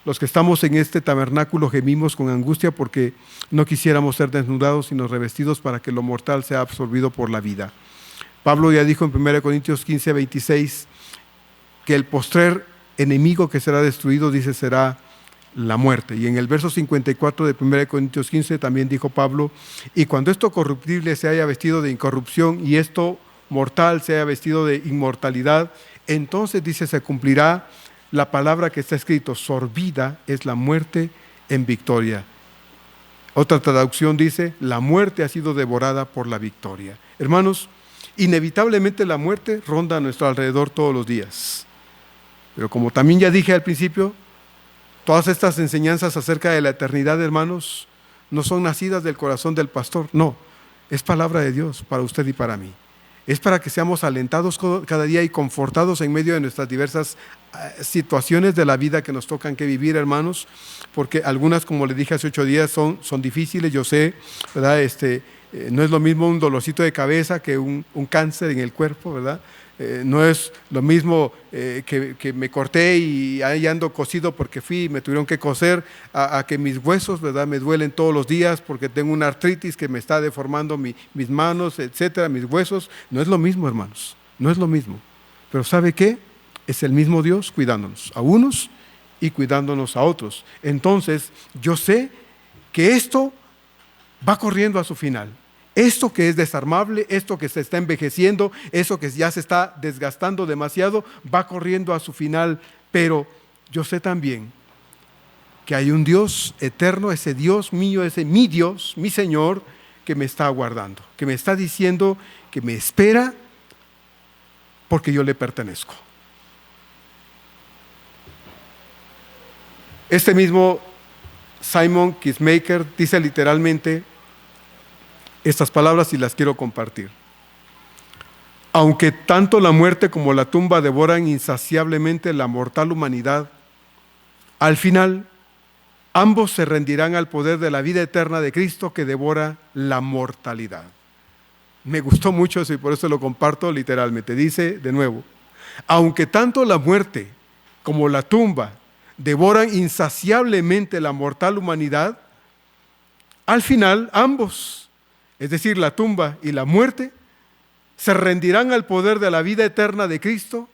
los que estamos en este tabernáculo gemimos con angustia porque no quisiéramos ser desnudados sino revestidos para que lo mortal sea absorbido por la vida. Pablo ya dijo en 1 Corintios 15:26 que el postrer enemigo que será destruido, dice, será la muerte. Y en el verso 54 de 1 Corintios 15 también dijo Pablo, y cuando esto corruptible se haya vestido de incorrupción y esto mortal se haya vestido de inmortalidad, entonces, dice, se cumplirá la palabra que está escrito, sorbida es la muerte en victoria. Otra traducción dice, la muerte ha sido devorada por la victoria. Hermanos, inevitablemente la muerte ronda a nuestro alrededor todos los días. Pero como también ya dije al principio, todas estas enseñanzas acerca de la eternidad, hermanos, no son nacidas del corazón del pastor, no, es palabra de Dios para usted y para mí. Es para que seamos alentados cada día y confortados en medio de nuestras diversas situaciones de la vida que nos tocan que vivir, hermanos, porque algunas, como le dije hace 8 días, son difíciles, yo sé, ¿verdad? No es lo mismo un dolorcito de cabeza que un cáncer en el cuerpo, ¿verdad? No es lo mismo que me corté y ahí ando cosido porque fui y me tuvieron que coser a que mis huesos, ¿verdad?, me duelen todos los días porque tengo una artritis que me está deformando mis manos, etcétera, mis huesos. No es lo mismo, hermanos, no es lo mismo. Pero ¿sabe qué? Es el mismo Dios cuidándonos a unos y cuidándonos a otros. Entonces, yo sé que esto va corriendo a su final. Esto que es desarmable, esto que se está envejeciendo, eso que ya se está desgastando demasiado, va corriendo a su final. Pero yo sé también que hay un Dios eterno, ese Dios mío, ese mi Dios, mi Señor, que me está aguardando, que me está diciendo que me espera porque yo le pertenezco. Este mismo Simon Kistemaker dice literalmente estas palabras y las quiero compartir. Aunque tanto la muerte como la tumba devoran insaciablemente la mortal humanidad, al final ambos se rendirán al poder de la vida eterna de Cristo que devora la mortalidad. Me gustó mucho eso y por eso lo comparto literalmente. Dice de nuevo, aunque tanto la muerte como la tumba devoran insaciablemente la mortal humanidad, al final ambos, es decir, la tumba y la muerte, se rendirán al poder de la vida eterna de Cristo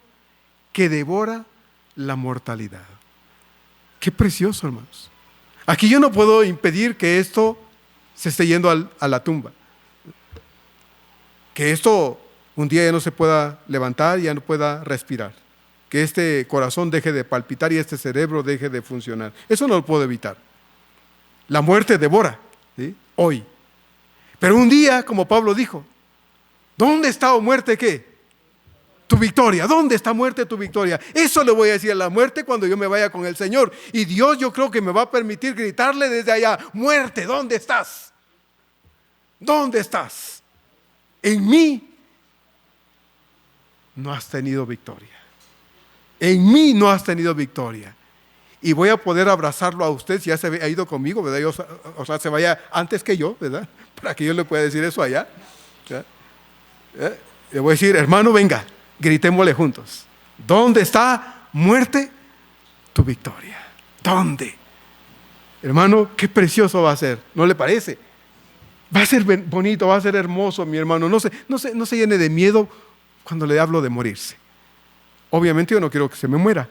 que devora la mortalidad. Qué precioso, hermanos. Aquí yo no puedo impedir que esto se esté yendo a la tumba. Que esto un día ya no se pueda levantar, ya no pueda respirar. Que este corazón deje de palpitar y este cerebro deje de funcionar. Eso no lo puedo evitar. La muerte devora, ¿sí?, hoy. Pero un día, como Pablo dijo, ¿dónde está, oh muerte, qué? victoria? ¿Dónde está, muerte, tu victoria? Eso le voy a decir a la muerte cuando yo me vaya con el Señor. Y Dios, yo creo que me va a permitir gritarle desde allá: muerte, ¿dónde estás? ¿Dónde estás? En mí no has tenido victoria. En mí no has tenido victoria. Y voy a poder abrazarlo a usted si ya se ha ido conmigo, ¿verdad? O sea, se vaya antes que yo, ¿verdad? Para que yo le pueda decir eso allá. Le voy a decir: hermano, venga, gritémosle juntos. ¿Dónde está, muerte, tu victoria? ¿Dónde? Hermano, qué precioso va a ser, ¿no le parece? Va a ser bonito, va a ser hermoso, mi hermano. No se llene de miedo cuando le hablo de morirse. Obviamente yo no quiero que se me muera,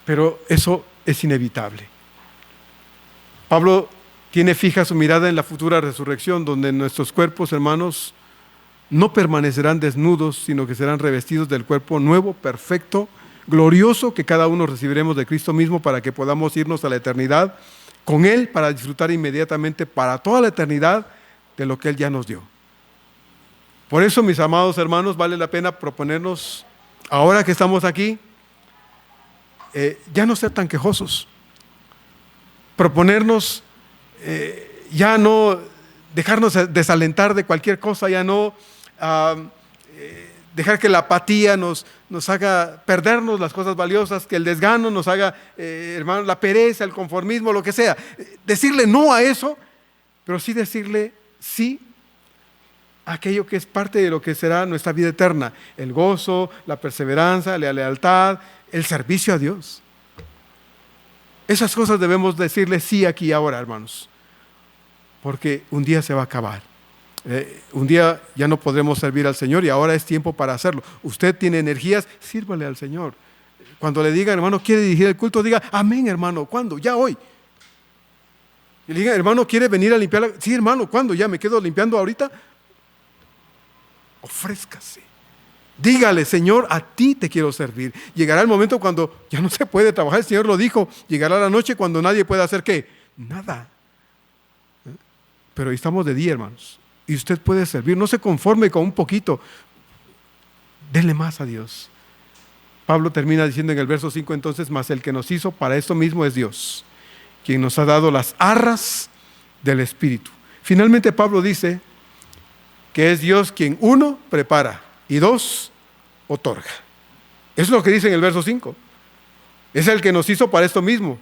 pero eso es inevitable. Pablo tiene fija su mirada en la futura resurrección, donde nuestros cuerpos, hermanos, no permanecerán desnudos, sino que serán revestidos del cuerpo nuevo, perfecto, glorioso, que cada uno recibiremos de Cristo mismo, para que podamos irnos a la eternidad con Él, para disfrutar inmediatamente para toda la eternidad de lo que Él ya nos dio. Por eso, mis amados hermanos, vale la pena proponernos, ahora que estamos aquí, ya no ser tan quejosos. Proponernos ya no dejarnos desalentar de cualquier cosa, ya no dejar que la apatía nos haga perdernos las cosas valiosas, que el desgano nos haga, hermanos, la pereza, el conformismo, lo que sea. Decirle no a eso, pero sí decirle sí a aquello que es parte de lo que será nuestra vida eterna: el gozo, la perseverancia, la lealtad, el servicio a Dios. Esas cosas debemos decirle sí aquí y ahora, hermanos, porque un día se va a acabar. Un día ya no podremos servir al Señor y ahora es tiempo para hacerlo. Usted tiene energías, sírvale al Señor. Cuando le digan: hermano, ¿quiere dirigir el culto? Diga: amén, hermano. ¿Cuándo? Ya hoy. Y le digan: hermano, ¿quiere venir a limpiar? Sí, hermano. ¿Cuándo? ¿Ya me quedo limpiando ahorita? Ofrézcase. Dígale: Señor, a ti te quiero servir. Llegará el momento cuando ya no se puede trabajar. El Señor lo dijo. Llegará la noche cuando nadie pueda hacer ¿qué? Nada. Pero estamos de día, hermanos, y usted puede servir. No se conforme con un poquito, denle más a Dios. Pablo termina diciendo en el verso 5 entonces: mas el que nos hizo para esto mismo es Dios, quien nos ha dado las arras del Espíritu. Finalmente Pablo dice que es Dios quien, uno, prepara y dos, otorga. Eso es lo que dice en el verso 5. Es el que nos hizo para esto mismo.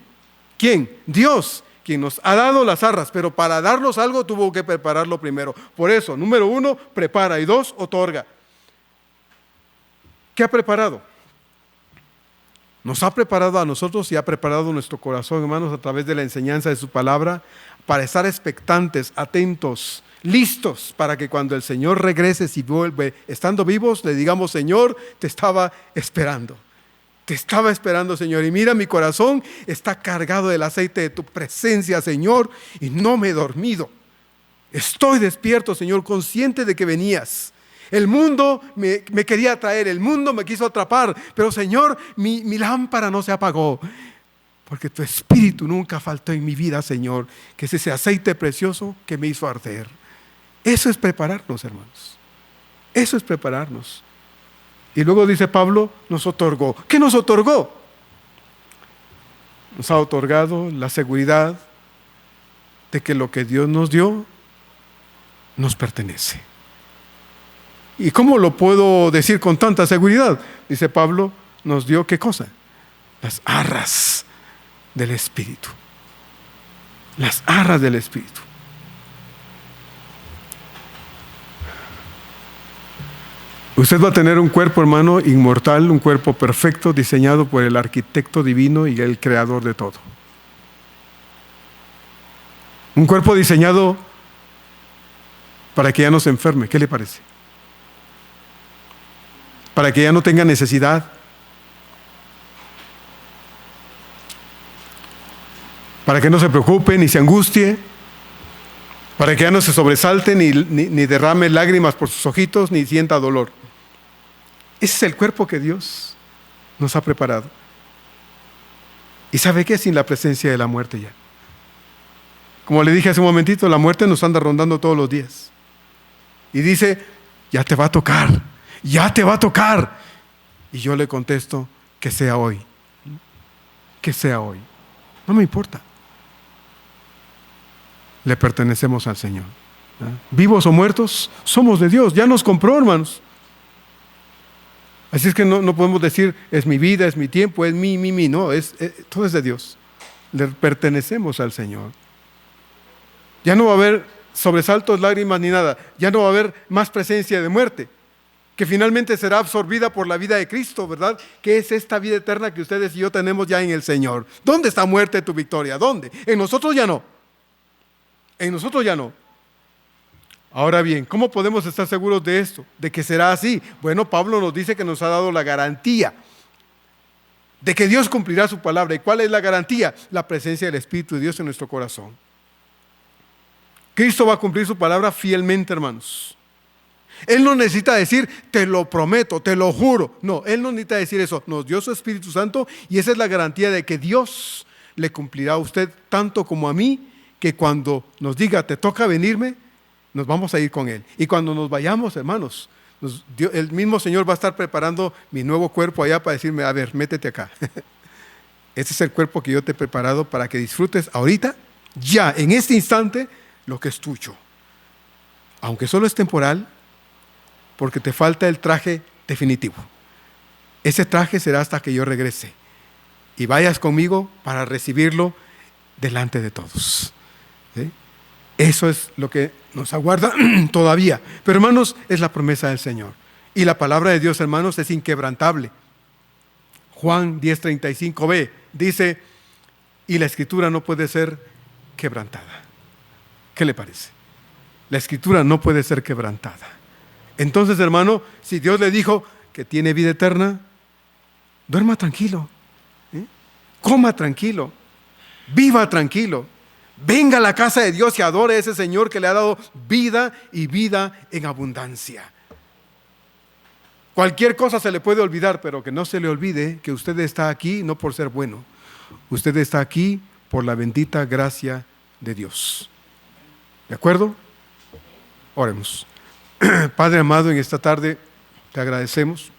¿Quién? Dios, quien nos ha dado las arras, pero para darnos algo tuvo que prepararlo primero. Por eso, número 1, prepara, y 2, otorga. ¿Qué ha preparado? Nos ha preparado a nosotros y ha preparado nuestro corazón, hermanos, a través de la enseñanza de su palabra, para estar expectantes, atentos, listos, para que cuando el Señor regrese, si vuelve estando vivos, le digamos: Señor, te estaba esperando. Te estaba esperando, Señor, y mira, mi corazón está cargado del aceite de tu presencia, Señor, y no me he dormido. Estoy despierto, Señor, consciente de que venías. El mundo me quería atraer, el mundo me quiso atrapar, pero, Señor, mi lámpara no se apagó, porque tu Espíritu nunca faltó en mi vida, Señor, que es ese aceite precioso que me hizo arder. Eso es prepararnos, hermanos. Eso es prepararnos. Y luego dice Pablo: nos otorgó. ¿Qué nos otorgó? Nos ha otorgado la seguridad de que lo que Dios nos dio nos pertenece. ¿Y cómo lo puedo decir con tanta seguridad? Dice Pablo: nos dio ¿qué cosa? Las arras del Espíritu. Las arras del Espíritu. Usted va a tener un cuerpo, hermano, inmortal, un cuerpo perfecto, diseñado por el arquitecto divino y el creador de todo. Un cuerpo diseñado para que ya no se enferme. ¿Qué le parece? Para que ya no tenga necesidad. Para que no se preocupe ni se angustie. Para que ya no se sobresalte ni derrame lágrimas por sus ojitos ni sienta dolor. Ese es el cuerpo que Dios nos ha preparado. ¿Y sabe qué? Sin la presencia de la muerte ya. Como le dije hace un momentito, la muerte nos anda rondando todos los días. Y dice: ya te va a tocar, ya te va a tocar. Y yo le contesto, que sea hoy, que sea hoy. No me importa. Le pertenecemos al Señor. Vivos o muertos, somos de Dios. Ya nos compró, hermanos. Así es que no podemos decir, es mi vida, es mi tiempo, es mi. No, todo es de Dios. Le pertenecemos al Señor. Ya no va a haber sobresaltos, lágrimas ni nada. Ya no va a haber más presencia de muerte, que finalmente será absorbida por la vida de Cristo, ¿verdad? Que es esta vida eterna que ustedes y yo tenemos ya en el Señor. ¿Dónde está muerte tu victoria? ¿Dónde? En nosotros ya no. En nosotros ya no. Ahora bien, ¿cómo podemos estar seguros de esto? De que será así. Bueno, Pablo nos dice que nos ha dado la garantía de que Dios cumplirá su palabra. ¿Y cuál es la garantía? La presencia del Espíritu de Dios en nuestro corazón. Cristo va a cumplir su palabra fielmente, hermanos. Él no necesita decir, te lo prometo, te lo juro. No, Él no necesita decir eso. Nos dio su Espíritu Santo y esa es la garantía de que Dios le cumplirá a usted tanto como a mí, que cuando nos diga, te toca venirme, nos vamos a ir con Él. Y cuando nos vayamos, hermanos, el mismo Señor va a estar preparando mi nuevo cuerpo allá para decirme, a ver, métete acá. Este es el cuerpo que yo te he preparado para que disfrutes ahorita, ya, en este instante, lo que es tuyo. Aunque solo es temporal, porque te falta el traje definitivo. Ese traje será hasta que yo regrese y vayas conmigo para recibirlo delante de todos. ¿Sí? Eso es lo que nos aguarda todavía. Pero hermanos, es la promesa del Señor. Y la palabra de Dios, hermanos, es inquebrantable. Juan 10:35b dice, y la Escritura no puede ser quebrantada. ¿Qué le parece? La Escritura no puede ser quebrantada. Entonces, hermano, si Dios le dijo que tiene vida eterna, duerma tranquilo, coma tranquilo, viva tranquilo, venga a la casa de Dios y adore a ese Señor que le ha dado vida y vida en abundancia. Cualquier cosa se le puede olvidar, pero que no se le olvide que usted está aquí no por ser bueno, usted está aquí por la bendita gracia de Dios. ¿De acuerdo? Oremos. Padre amado, en esta tarde te agradecemos.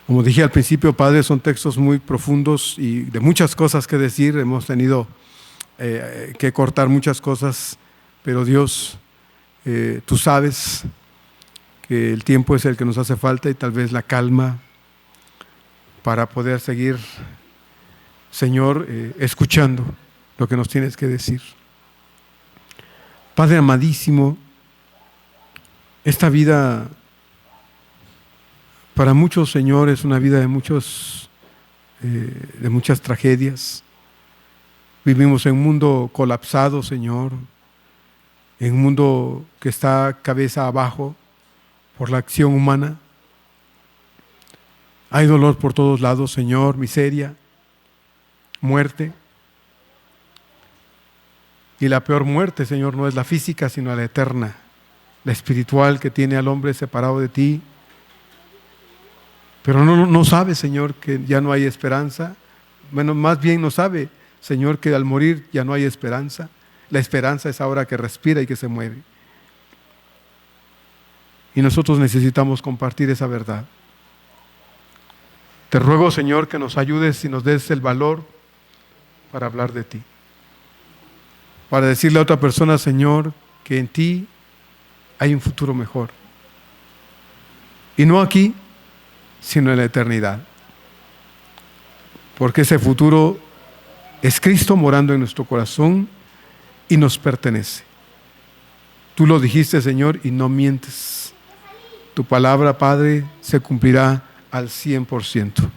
Como dije al principio, Padre, son textos muy profundos y de muchas cosas que decir. Hemos tenido que cortar muchas cosas, pero Dios, tú sabes que el tiempo es el que nos hace falta y tal vez la calma para poder seguir, Señor, escuchando lo que nos tienes que decir. Padre amadísimo, esta vida para muchos, Señor, es una vida de muchas tragedias. Vivimos en un mundo colapsado, Señor, en un mundo que está cabeza abajo por la acción humana. Hay dolor por todos lados, Señor, miseria, muerte. Y la peor muerte, Señor, no es la física, sino la eterna, la espiritual que tiene al hombre separado de ti. Pero no sabe, Señor, que ya no hay esperanza. Bueno, más bien no sabe, Señor, que al morir ya no hay esperanza. La esperanza es ahora que respira y que se mueve. Y nosotros necesitamos compartir esa verdad. Te ruego, Señor, que nos ayudes y nos des el valor para hablar de ti. Para decirle a otra persona, Señor, que en ti hay un futuro mejor. Y no aquí, sino en la eternidad. Porque ese futuro es Cristo morando en nuestro corazón y nos pertenece. Tú lo dijiste, Señor, y no mientes. Tu palabra, Padre, se cumplirá al 100%.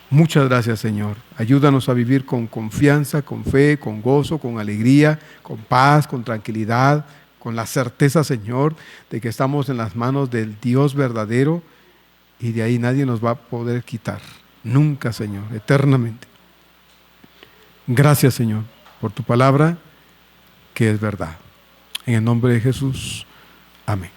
Muchas gracias, Señor. Ayúdanos a vivir con confianza, con fe, con gozo, con alegría, con paz, con tranquilidad, con la certeza, Señor, de que estamos en las manos del Dios verdadero y de ahí nadie nos va a poder quitar. Nunca, Señor, eternamente. Gracias, Señor, por tu palabra que es verdad. En el nombre de Jesús. Amén.